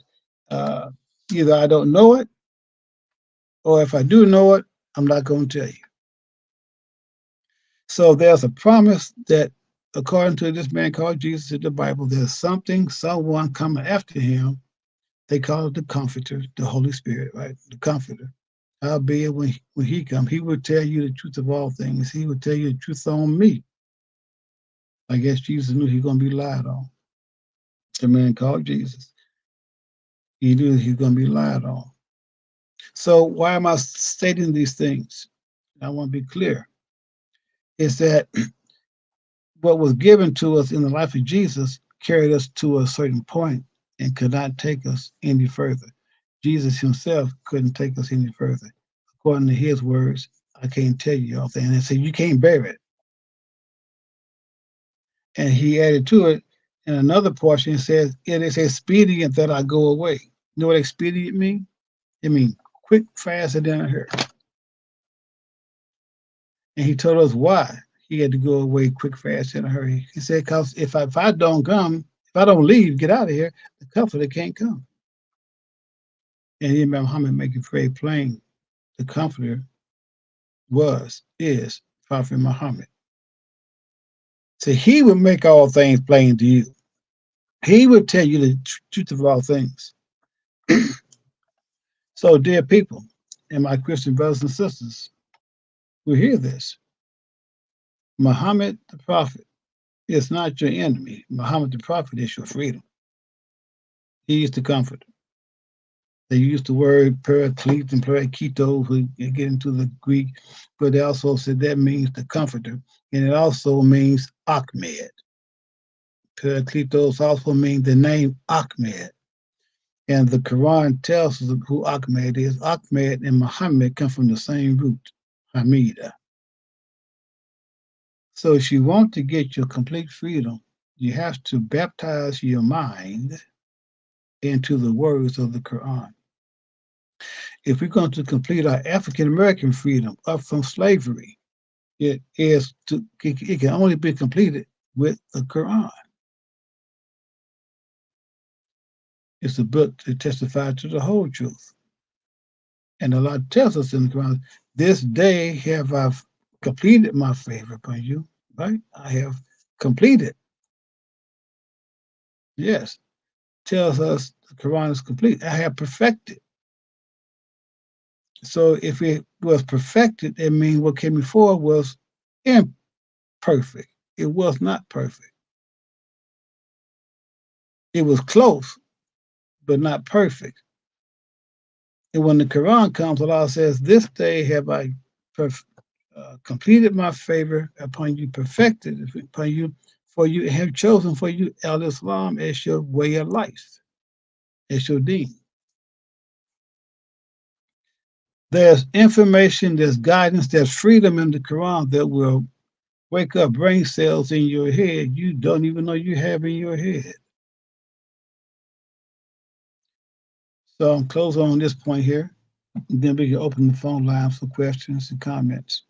either I don't know it, or if I do know it, I'm not going to tell you. So there's a promise that according to this man called Jesus in the Bible, there's someone coming after him. They call it the Comforter, the Holy Spirit, right? The Comforter. Howbeit when he comes, he will tell you the truth of all things. He will tell you the truth on me. I guess Jesus knew he was going to be lied on. The man called Jesus. He knew he was going to be lied on. So why am I stating these things? I want to be clear. Is that what was given to us in the life of Jesus carried us to a certain point and could not take us any further. Jesus himself couldn't take us any further. According to his words, I can't tell you all things. And said, you can't bear it. And he added to it in another portion, it says, it is expedient that I go away. You know what expedient means? It means quick, fast, and in a hurry. And he told us why he had to go away quick, fast, in a hurry. He said, because if I don't come, if I don't leave, get out of here, the comforter can't come. And Imam Muhammad make it very plain. The comforter is Prophet Muhammad. So he would make all things plain to you. He would tell you the truth of all things. So, dear people, and my Christian brothers and sisters who hear this, Muhammad the Prophet is not your enemy. Muhammad the Prophet is your freedom. He is the comforter. They use the word paraclete and parakito to get into the Greek, but they also said that means the comforter, and it also means Ahmed. Parakletos also means the name Ahmed. And the Quran tells us who Ahmed is. Ahmed and Muhammad come from the same root, Hamida. So if you want to get your complete freedom, you have to baptize your mind into the words of the Quran. If we're going to complete our African American freedom up from slavery, it can only be completed with the Quran. It's a book that testifies to the whole truth. And Allah tells us in the Quran, this day have I completed my favor upon you, right? I have completed. Yes, tells us the Quran is complete. I have perfected. So if it was perfected, it means what came before was imperfect. It was not perfect. It was close, but not perfect. And when the Quran comes, Allah says, this day have I completed my favor upon you, perfected upon you, for you have chosen for you Al-Islam as your way of life, as your deen. There's information, there's guidance, there's freedom in the Quran that will wake up brain cells in your head you don't even know you have in your head. So I'm closing on this point here. And then we can open the phone lines for questions and comments.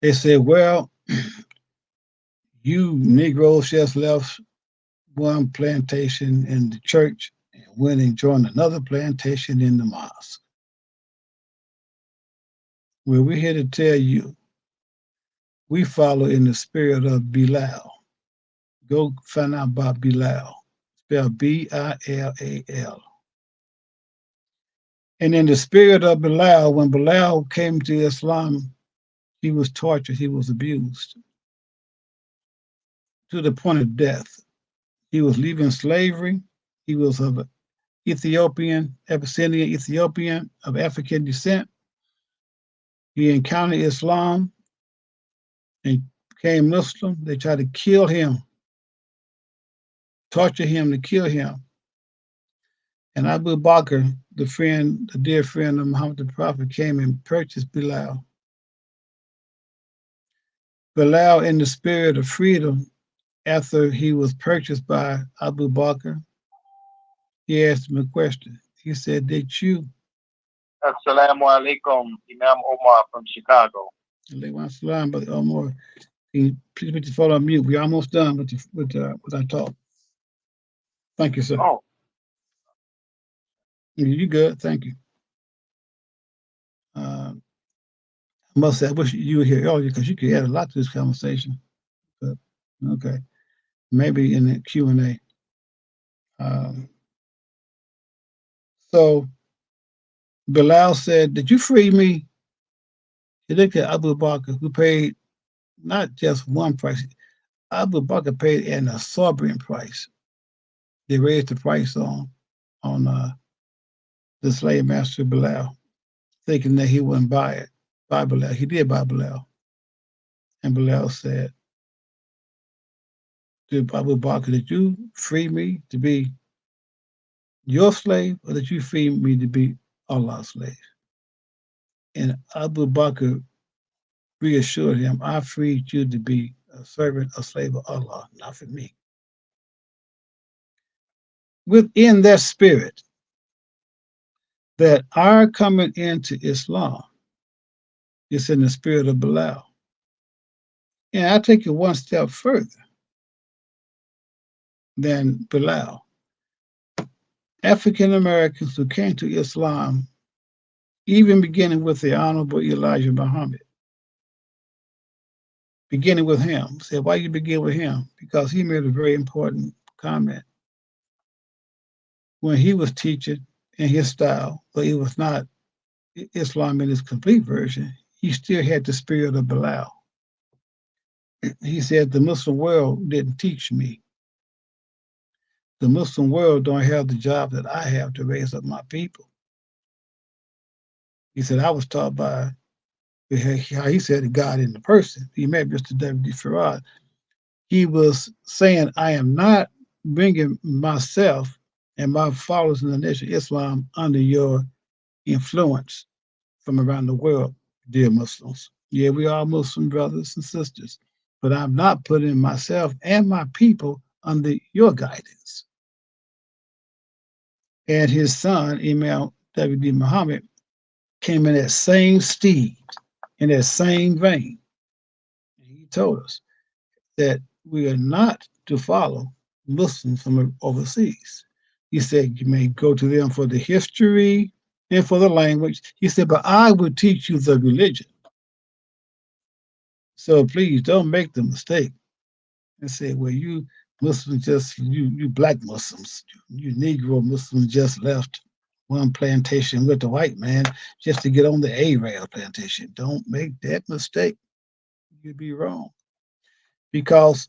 They said, well, you Negroes just left one plantation in the church and went and joined another plantation in the mosque. Well, we're here to tell you we follow in the spirit of Bilal. Go find out about Bilal. Spelled Bilal. And in the spirit of Bilal, when Bilal came to Islam, he was tortured, he was abused to the point of death. He was leaving slavery. He was of Ethiopian, Abyssinian Ethiopian of African descent. He encountered Islam and became Muslim. They tried to kill him, torture him to kill him. And Abu Bakr, the dear friend of Muhammad the Prophet, came and purchased Bilal. Bilal, in the spirit of freedom, after he was purchased by Abu Bakr, he asked him a question. He said, did you? Assalamu alaikum, Imam Omar from Chicago. Alaikum assalam, Brother Omar. Can you please put your phone on mute? We're almost done with our talk. Thank you, sir. Oh. You good? Thank you. I must say, I wish you were here earlier because you could add a lot to this conversation. But okay, maybe in the Q&A. So Bilal said, "Did you free me?" He looked at Abu Bakr, who paid not just one price. Abu Bakr paid an exorbitant price. They raised the price on the slave master Bilal, thinking that he wouldn't buy it. Buy Bilal. He did buy Bilal. And Bilal said to Abu Bakr, did you free me to be your slave, or did you free me to be Allah's slave? And Abu Bakr reassured him, I freed you to be a servant, a slave of Allah, not for me. Within that spirit, that our coming into Islam is in the spirit of Bilal. And I take it one step further than Bilal. African Americans who came to Islam, even beginning with the Honorable Elijah Muhammad, beginning with him, said, why you begin with him? Because he made a very important comment. When he was teaching in his style, but it was not Islam in its complete version, he still had the spirit of Bilal. He said, the Muslim world didn't teach me. The Muslim world don't have the job that I have to raise up my people. He said, I was taught by, how he said, God in the person. He met Mr. W.D. Farad. He was saying, I am not bringing myself and my followers in the nation of Islam under your influence from around the world, dear Muslims. Yeah, we are Muslim brothers and sisters, but I'm not putting myself and my people under your guidance. And his son, Imam W.D. Muhammad, came in that same steed, in that same vein. He told us that we are not to follow Muslims from overseas. He said, you may go to them for the history and for the language. He said, but I will teach you the religion. So please don't make the mistake and say, well, you Muslims just, you black Muslims, you Negro Muslims just left one plantation with the white man just to get on the Arab plantation. Don't make that mistake. You'd be wrong. Because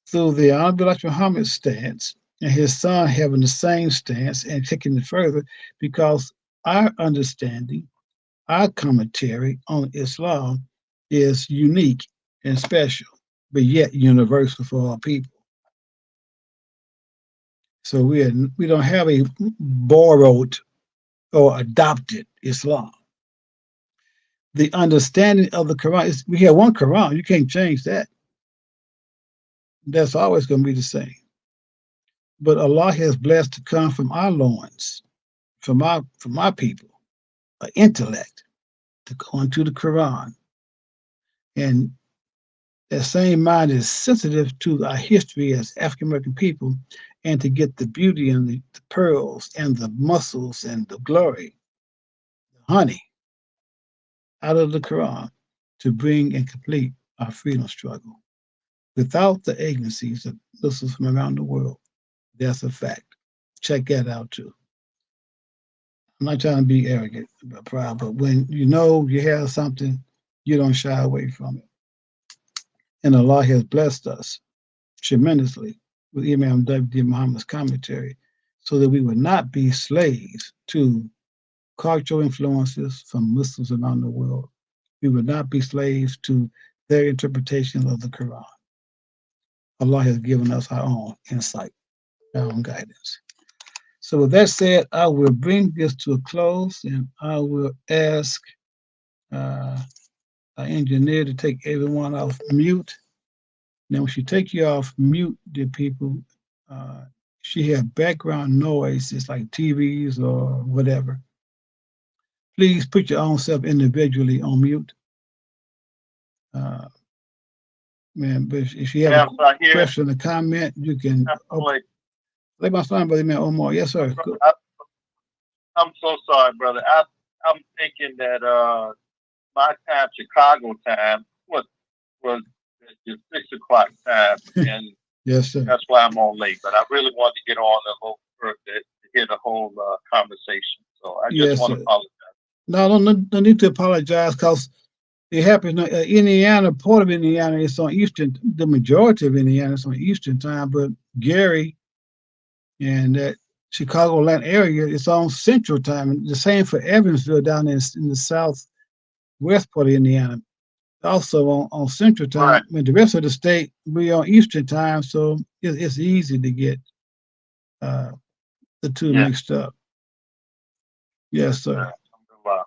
through the Honorable Elijah Muhammad's stance and his son having the same stance and taking it further, because our understanding, our commentary on Islam is unique and special, but yet universal for all people. So we don't have a borrowed or adopted Islam. The understanding of the Quran is, we have one Quran, you can't change that. That's always going to be the same. But Allah has blessed to come from our loins, from our people, an intellect to go into the Quran. And that same mind is sensitive to our history as African American people, and to get the beauty and the pearls and the muscles and the glory, the honey, out of the Quran to bring and complete our freedom struggle. Without the agencies of Muslims from around the world, that's a fact. Check that out too. I'm not trying to be arrogant or proud, but when you know you have something, you don't shy away from it. And Allah has blessed us tremendously with Imam W.D. Muhammad's commentary so that we would not be slaves to cultural influences from Muslims around the world. We would not be slaves to their interpretation of the Quran. Allah has given us our own insight, our own guidance. So with that said, I will bring this to a close, and I will ask our engineer to take everyone off mute. Now, when she take you off mute, dear people, she have background noise, it's like TVs or whatever. Please put your own self individually on mute. Man, but if you have a question or comment, you can. Like my son, brother, man, Omar. Yes, sir. I'm so sorry, brother. I'm thinking that my time, Chicago time, was just 6 o'clock time, and yes, sir. That's why I'm on late. But I really wanted to get on the whole to hear the whole conversation. So I just want to apologize. No need to apologize, because It happens. Indiana, part of Indiana, it's on Eastern. The majority of Indiana is on Eastern time, but Gary and that Chicagoland area, it's on Central time. And the same for Evansville down in the southwest part of Indiana, also on Central time. Right. I mean, the rest of the state we on Eastern time, so it's easy to get uh, the two Yeah. mixed up. Yes, sir. Wow. Well,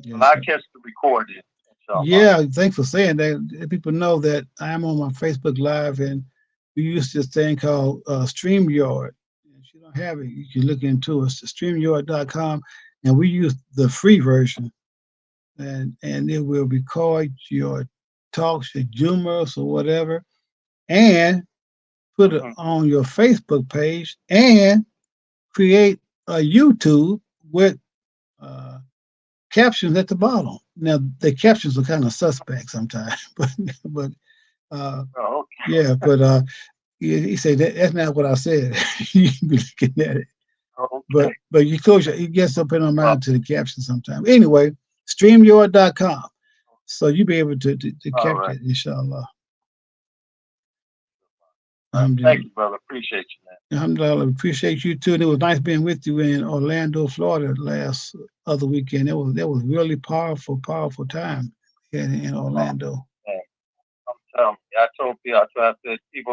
Yes, I sir. catch the recording. Inshallah. Yeah, thanks for saying that. People know that I'm on my Facebook Live, and we use this thing called StreamYard. If you don't have it, you can look into it. It's StreamYard.com, and we use the free version, and it will record your talks, your humors, or whatever, and put it Mm-hmm. on your Facebook page, and create a YouTube with uh, captions at the bottom. Now the captions are kind of suspect sometimes, but uh, Oh, yeah, but he said that's not what I said. You can be looking at it, okay. but you close your, you get something on Well, mind to the captions sometimes. Anyway, StreamYard.com, so you'll be able to all capture right. it, inshallah. All right. Thank Alhamdulillah. you, brother. Appreciate you, man. Alhamdulillah, appreciate you too. And it was nice being with you in Orlando, Florida last other weekend. That was really powerful time in Oh, Orlando. man. I'm telling you. I told people,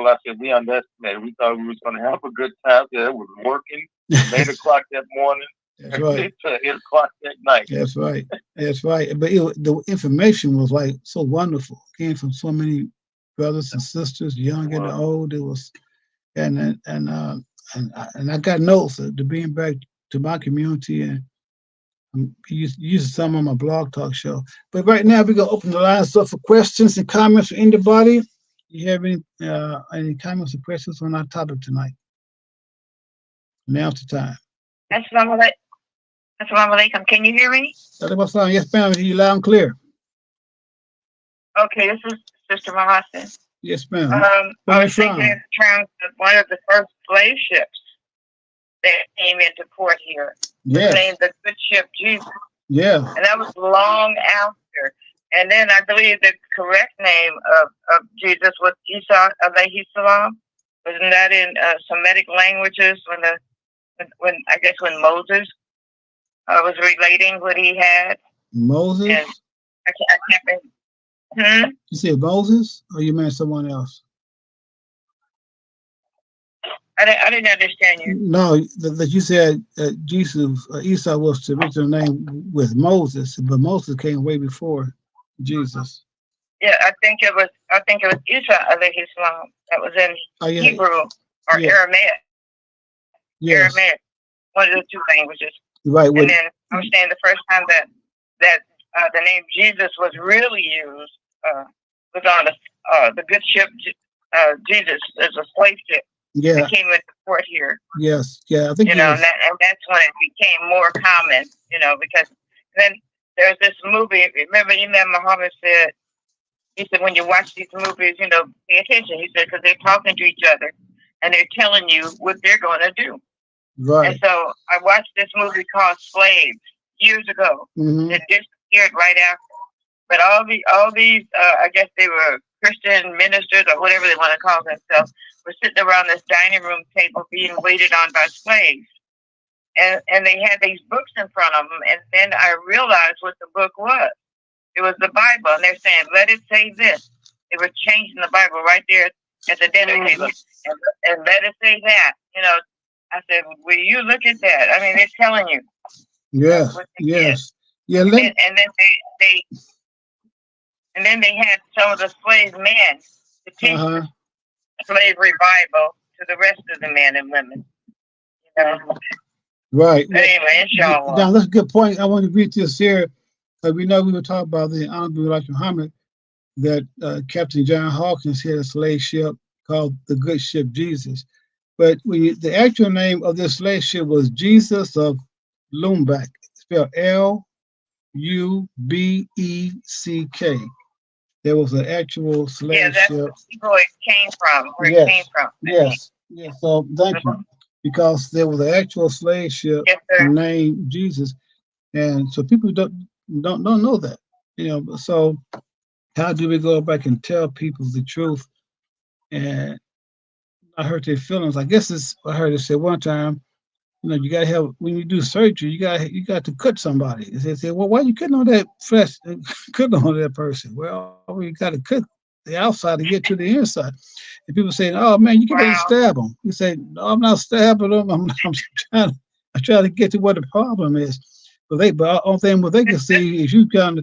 I said, we underestimated. We thought we was going to have a good time. Yeah, it was working from 8 o'clock that morning That's right. to 8 o'clock that night. That's right. That's right. But the information was like so wonderful. Came from so many brothers and sisters, young and Well, old. It was and I got notes to being back to my community and using some on my blog talk show. But right now we're gonna open the lines up for questions and comments from anybody. You have any comments or questions on our topic tonight? Now's the time. Assalamu alaikum. Can you hear me? Yes, ma'am. I hear you loud and clear. Okay, this is Sister Mahasin. Yes, ma'am. Where I you was thinking from? in terms of one of the first slave ships that came into port here. Yes. Named the good ship Jesus. Yeah. And that was long after. And then I believe the correct name of Jesus was Isa alayhi salam. Wasn't that in Semitic languages when I guess when Moses was relating what he had? Moses? And I can't remember. You said Moses, or you meant someone else? I didn't understand you. No, that you said Jesus, Esau was the original name with Moses, but Moses came way before Jesus. Yeah, I think it was Isa alayhi salam. That was in Hebrew or Aramaic. Yes. Aramaic, one of the two languages. Right. And then I was saying the first time that the name Jesus was really used was on the good ship Jesus as a slave ship. Yeah. That came into port here. Yes. Yeah. I think and that's when it became more common. Because then there's this movie. Remember, Imam Muhammad said, he said, when you watch these movies, pay attention. He said, because they're talking to each other and they're telling you what they're going to do. Right. And so I watched this movie called Slaves years ago. Mm-hmm. It disappeared right after. But all these, I guess they were Christian ministers or whatever they want to call themselves, were sitting around this dining room table being waited on by slaves. And they had these books in front of them. And then I realized what the book was. It was the Bible. And they're saying, let it say this. They were changing the Bible right there at the dinner table. And let it say that. I said, will you look at that? I mean, they're telling you. Yes. Yes. Yeah. And then they had some of the slave men to teach the slavery Bible to the rest of the men and women. Right. But anyway, inshallah. Now, that's a good point. I want to read this here. We know we were talking about the Honorable Elijah Muhammad, that Captain John Hawkins had a slave ship called the Good Ship Jesus. But the actual name of this slave ship was Jesus of Lubeck, spelled Lubeck. There was an actual slave ship. Where it came from. It came from. Yes. Yes. So thank you. Because there was an actual slave ship named Jesus, and so people don't know that. So how do we go back and tell people the truth and not hurt their feelings? I guess I heard it said one time. You gotta have when you do surgery, you got to cut somebody. They say, well, why you cutting on that flesh, cutting on that person? Well, you got to cut the outside to get to the inside. And people say, oh man, you can ready to Wow. stab them. You say, no, I'm not stabbing them. I'm trying to get to what the problem is. But the only thing what they can see is you got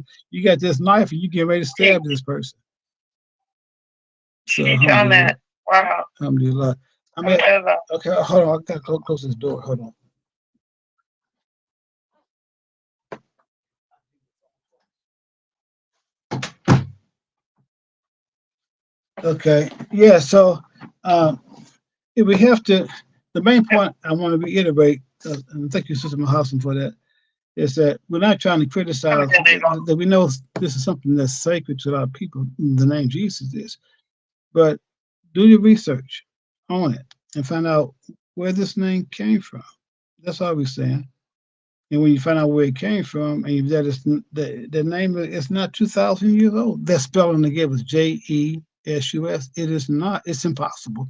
this knife and you get ready to stab this person. So Teach on that. Wow. Alhamdulillah. I mean, okay, hold on. I gotta close this door. Hold on. Okay. Yeah. So if we have to, the main point I want to reiterate, and thank you, Sister Mahassan, for that, is that we're not trying to criticize, that we know this is something that's sacred to our people, the name Jesus is, but do your research on it and find out where this name came from. That's all we're saying. And when you find out where it came from, and that is the name is not 2,000 years old. That spelling again was JESUS. It is not. It's impossible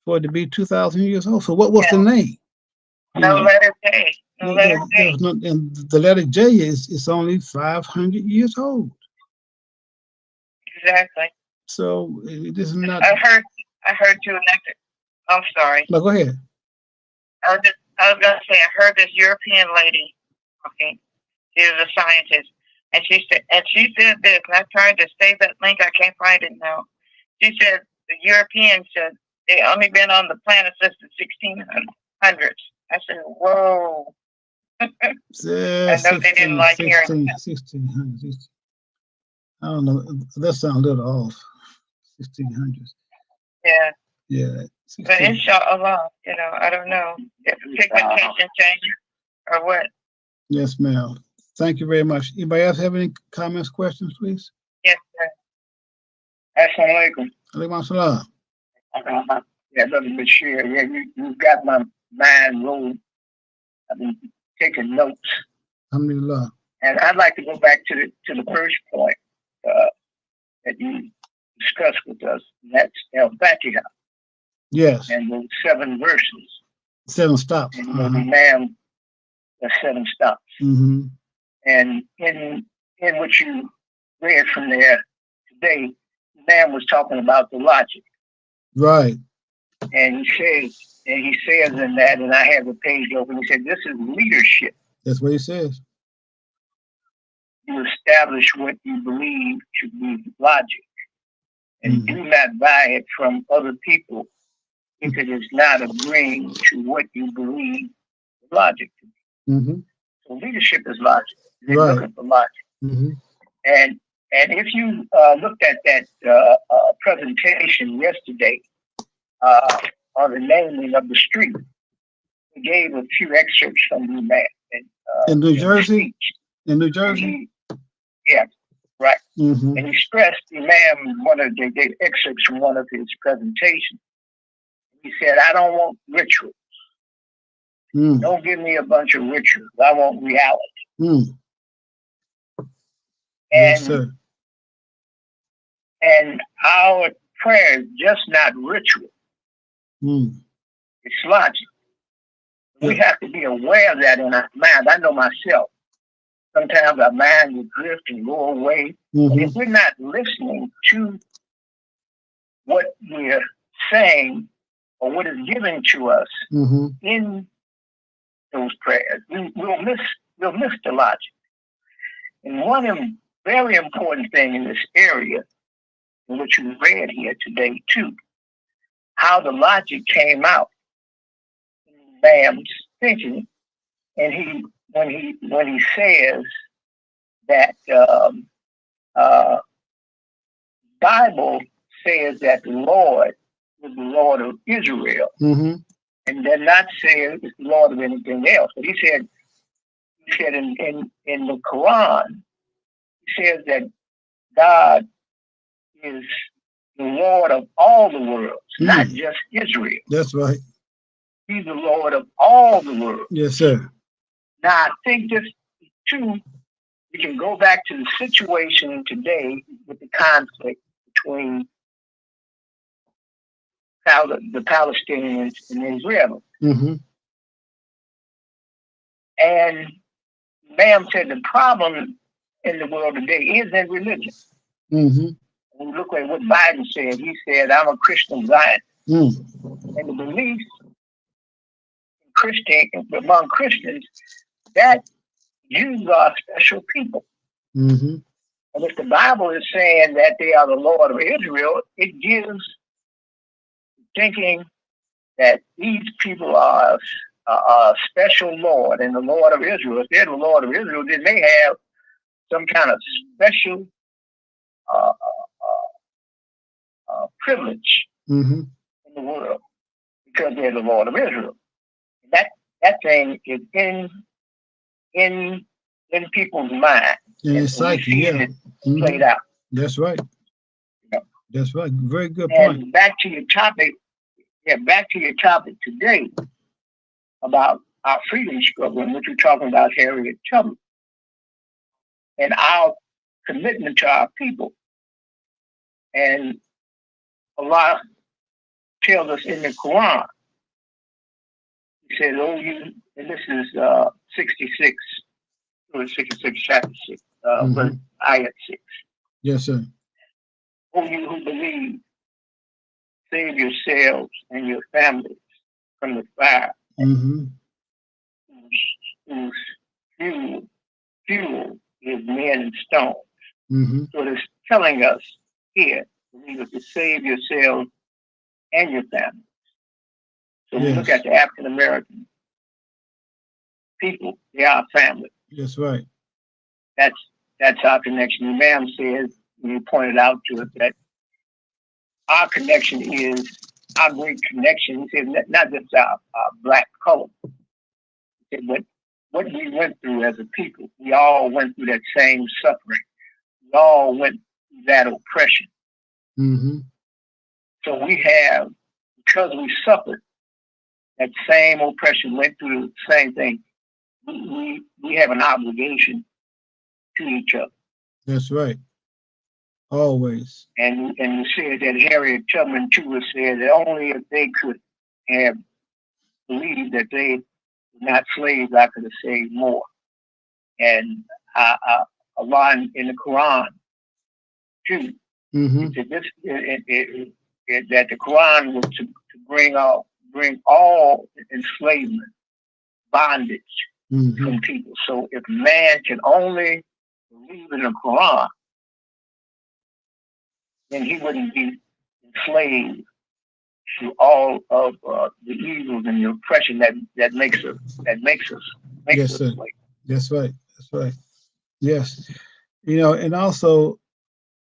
for it to be 2,000 years old. So what was the name? No letter J. No letter J. And the letter J is only 500 years old. Exactly. So it is not. I heard you. I'm sorry. No, go ahead. I was gonna say I heard this European lady talking. She was a scientist, and she said this. And I tried to save that link. I can't find it now. She said the Europeans said they only been on the planet since the 1600s. I said, whoa. I know they didn't like hearing that. 1600s. I don't know. That sounds a little off. 1600s. Yeah. Yeah. But inshallah, I don't know if pigmentation changes or what. Yes, ma'am. Thank you very much. Anybody else have any comments, questions, please? Yes, sir. Assalamu alaikum. Alaikum assalam. Yeah, Brother Bashir, yeah, you got my mind rolling. I've been taking notes. Alhamdulillah. And I'd like to go back to the first point that you discussed with us. And that's Al-Fatiha. Yes. And those 7 verses. 7 stops. And the Imam, the 7 stops. Mm-hmm. And in what you read from there today, the man was talking about the logic. Right. And he says in that, and I have the page open, he said, this is leadership. That's what he says. You establish what you believe should be logic. And do not buy it from other people if it is not agreeing to what you believe logic to be. Mm-hmm. So leadership is logic. They right. look at the logic. Mm-hmm. And if you looked at that presentation yesterday on the naming of the street, we gave a few excerpts from the man. In New Jersey? In New Jersey? Yeah, right. Mm-hmm. And he stressed the man, they gave excerpts from one of his presentations. He said, I don't want rituals. Don't give me a bunch of rituals. I want reality. Yes, sir. And our prayer is just not ritual. It's logic. We have to be aware of that in our mind. I know myself. Sometimes our mind will drift and go away. And if we're not listening to what we're saying or what is given to us in those prayers, we'll miss the logic. And one very important thing in this area, in which you read here today too, how the logic came out in Bam's thinking, and when he says that Bible says that the Lord is the Lord of Israel, and they're not saying it's the Lord of anything else. But he said in the Quran, he says that God is the Lord of all the worlds, not just Israel. That's right. He's the Lord of all the world. Yes, sir. Now, I think this, too, we can go back to the situation today with the conflict between the Palestinians and Israel. Mm-hmm. And ma'am said the problem in the world today is in religion. Mm-hmm. And look at what Biden said. He said, I'm a Christian Zionist. Mm. And the beliefs among Christians that Jews are special people. Mm-hmm. And if the Bible is saying that they are the Lord of Israel, it gives thinking that these people are a special Lord and the Lord of Israel. If they're the Lord of Israel, then they have some kind of special privilege Mm-hmm. in the world because they're the Lord of Israel. That thing is in people's mind. In psyche, yeah. It played out. That's right. Yeah. That's right. Very good point. And back to your topic today about our freedom struggle, in which we're talking about Harriet Tubman and our commitment to our people. And Allah tells us in the Quran, He says, "Oh, you," and this is 66 chapter 6, verse ayat 6. Yes, sir. "Oh, you who believe, save yourselves and your families from the fire, Mm-hmm. whose fuel is men and stone." Mm-hmm. So it's telling us here, believers, to save yourselves and your families. So we look at the African American people; they are family. That's right. That's our connection. The Imam says, when he pointed out to us that our connection is our great connection. He said, not just our black color, he said, but what we went through as a people. We all went through that same suffering. We all went through that oppression. Mm-hmm. So we have, because we suffered that same oppression, went through the same thing, we have an obligation to each other. That's right. Always. And you said that Harriet Tubman too said that only if they could have believed that they were not slaves, I could have saved more. And Allah in the Quran too, said this, that the Quran was to bring all enslavement, bondage from people. So if man can only believe in the Quran, then he wouldn't be enslaved to all of the evils and the oppression that makes us yes, sir. slaves. That's right. That's right. Yes. And also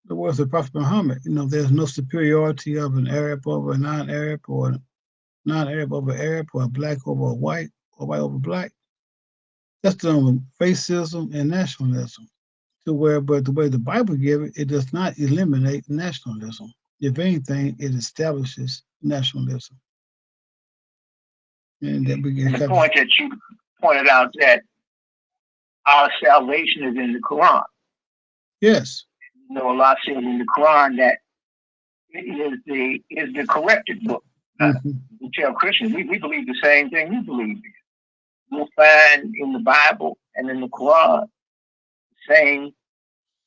the words of Prophet Muhammad, there's no superiority of an Arab over a non-Arab, or non-Arab over Arab, or a black over a white, or white over black. That's the racism and nationalism. But the way the Bible gives it does not eliminate nationalism. If anything, it establishes nationalism. And then the point that you pointed out, that our salvation is in the Quran. Yes. Allah says in the Quran that it is the corrected book. We tell Christians we believe the same thing you believe in. You'll find in the Bible and in the Quran the same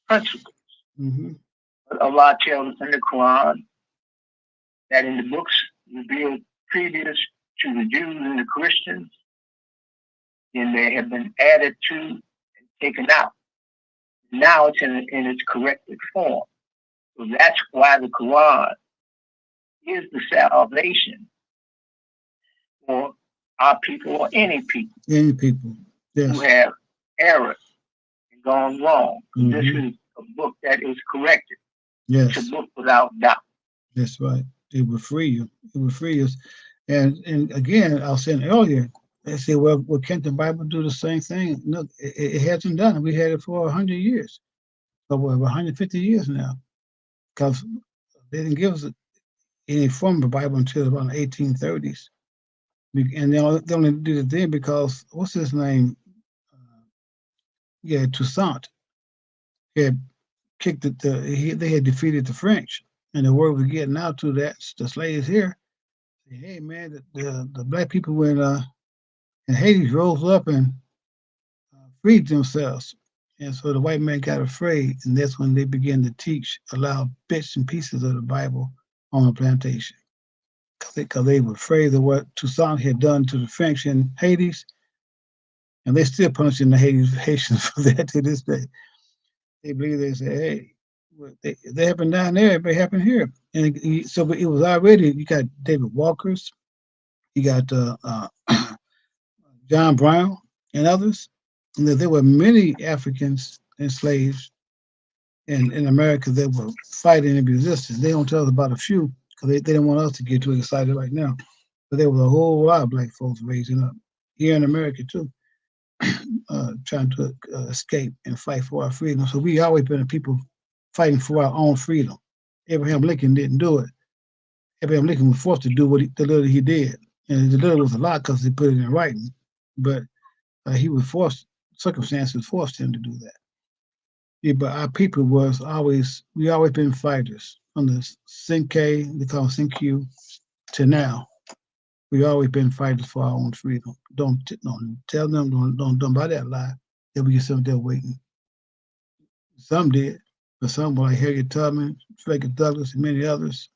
principles. But Allah tells us in the Quran that in the books revealed previous to the Jews and the Christians, then they have been added to and taken out. Now it's in its corrected form. So that's why the Quran is the salvation for our people, or any people. Any people, yes, who have erred and gone wrong. This is a book that is corrected. Yes. It's a book without doubt. That's right. It will free you. It will free us. And again, I was saying earlier, they say, well, can't the Bible do the same thing? No, it hasn't done it. We had it for 100 years, over 150 years now, because they didn't give us any form of the Bible until around the 1830s. And they only did it then because, what's his name? Toussaint. had kicked it. They had defeated the French, and the word was getting out to the slaves here. Hey man, the black people in Haiti rose up and freed themselves, and so the white man got afraid, and that's when they began to teach, allow bits and pieces of the Bible on the plantation, because they were afraid of what Toussaint had done to the French in Haiti, and they still punishing the Haitians for that to this day. They believe they say, hey, they happen down there, it may happen here. And so but it was already, you got David Walker's, you got John Brown and others. And there were many Africans and slaves in America that were fighting and resisting. They don't tell us about a few because they didn't want us to get too excited right now. But there was a whole lot of black folks raising up here in America too, trying to escape and fight for our freedom. So we always been a people fighting for our own freedom. Abraham Lincoln didn't do it. Abraham Lincoln was forced to do the little he did. And the little was a lot because he put it in writing. But he was forced, circumstances forced him to do that. Yeah, but our people we always been fighters. From the Sinke, they call it Sinq, to now. We always been fighters for our own freedom. Don't tell them, don't buy that lie. That we get something there waiting. Some did, but some were like Harriet Tubman, Frederick Douglass, and many others.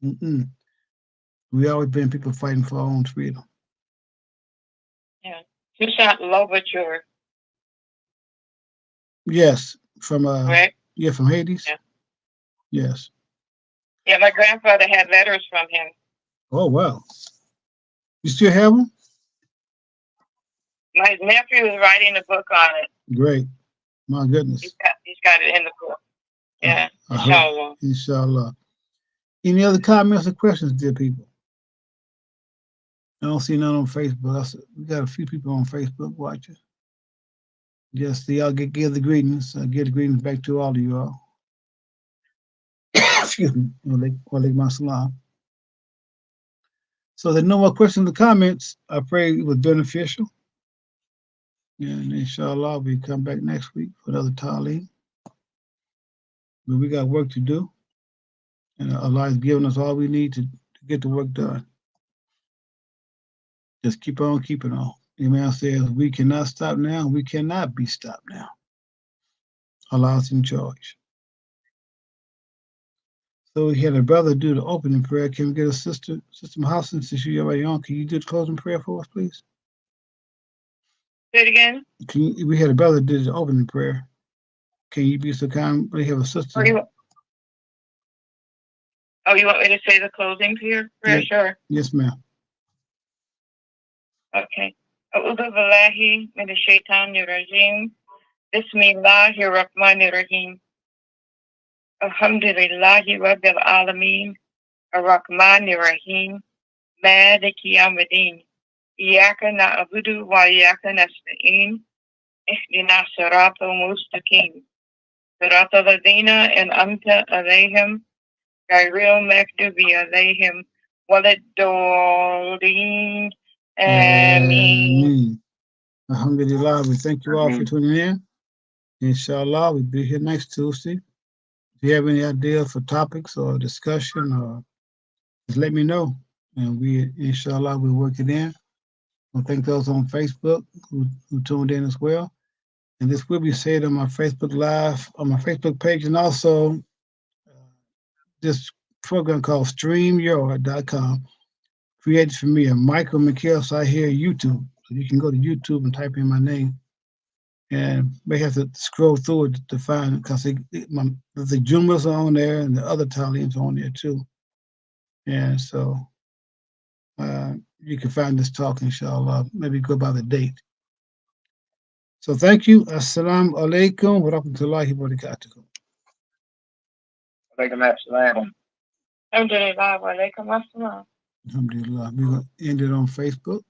We always been people fighting for our own freedom. Yeah. Toussaint Louverture. Yes, from right? from Haiti. Yeah. Yes. Yeah, my grandfather had letters from him. Oh wow. You still have them? My nephew is writing a book on it. Great. My goodness. He's got it in the book. Yeah. Inshallah. Inshallah. Any other comments or questions, dear people? I don't see none on Facebook. We got a few people on Facebook watching. Just y'all give the greetings. Give the greetings back to all of you all. Excuse me. Walaikum salam. So there's no more questions or comments. I pray it was beneficial. And inshallah, we come back next week for another Ta'aleem. But we got work to do. And Allah has given us all we need to get the work done. Just keep on keeping on. Imam says, we cannot stop now. We cannot be stopped now. Allah's in charge. So we had a brother do the opening prayer. Can we get a Sister Hassan, since you're already on, can you do the closing prayer for us, please? Say it again? We had a brother do the opening prayer. Can you be so kind? We have a sister. You want me to say the closing prayer? Yeah. Sure. Yes, ma'am. Okay. أعوذ بالله من الشيطان الرجيم بسم الله الرحمن الرحيم الحمد لله رب العالمين الرحمن الرحيم مالك يوم الدين إياك نعبد وإياك نستعين اهدنا الصراط المستقيم صراط الذين أنعمت عليهم غير المغضوب عليهم ولا الضالين. Ameen. Alhamdulillah, we thank you all for tuning in. Inshallah, we'll be here next Tuesday. If you have any ideas for topics or discussion, or just let me know. And we, inshallah, we'll work it in. I thank those on Facebook who tuned in as well. And this will be said on my Facebook Live, on my Facebook page, and also this program called StreamYard.com. Created for me, and Michael McKell, so I hear YouTube. So you can go to YouTube and type in my name. And may have to scroll through it to find it, because the Jumras are on there and the other Ta'aleems are on there too. And so you can find this talk, inshallah. Maybe go by the date. So thank you. Assalamu alaikum wa rahmatullahi wa barakatuh. Alaikum assalam. Alhamdulillah wa alaikum assalam. Alhamdulillah. We're going to end it on Facebook.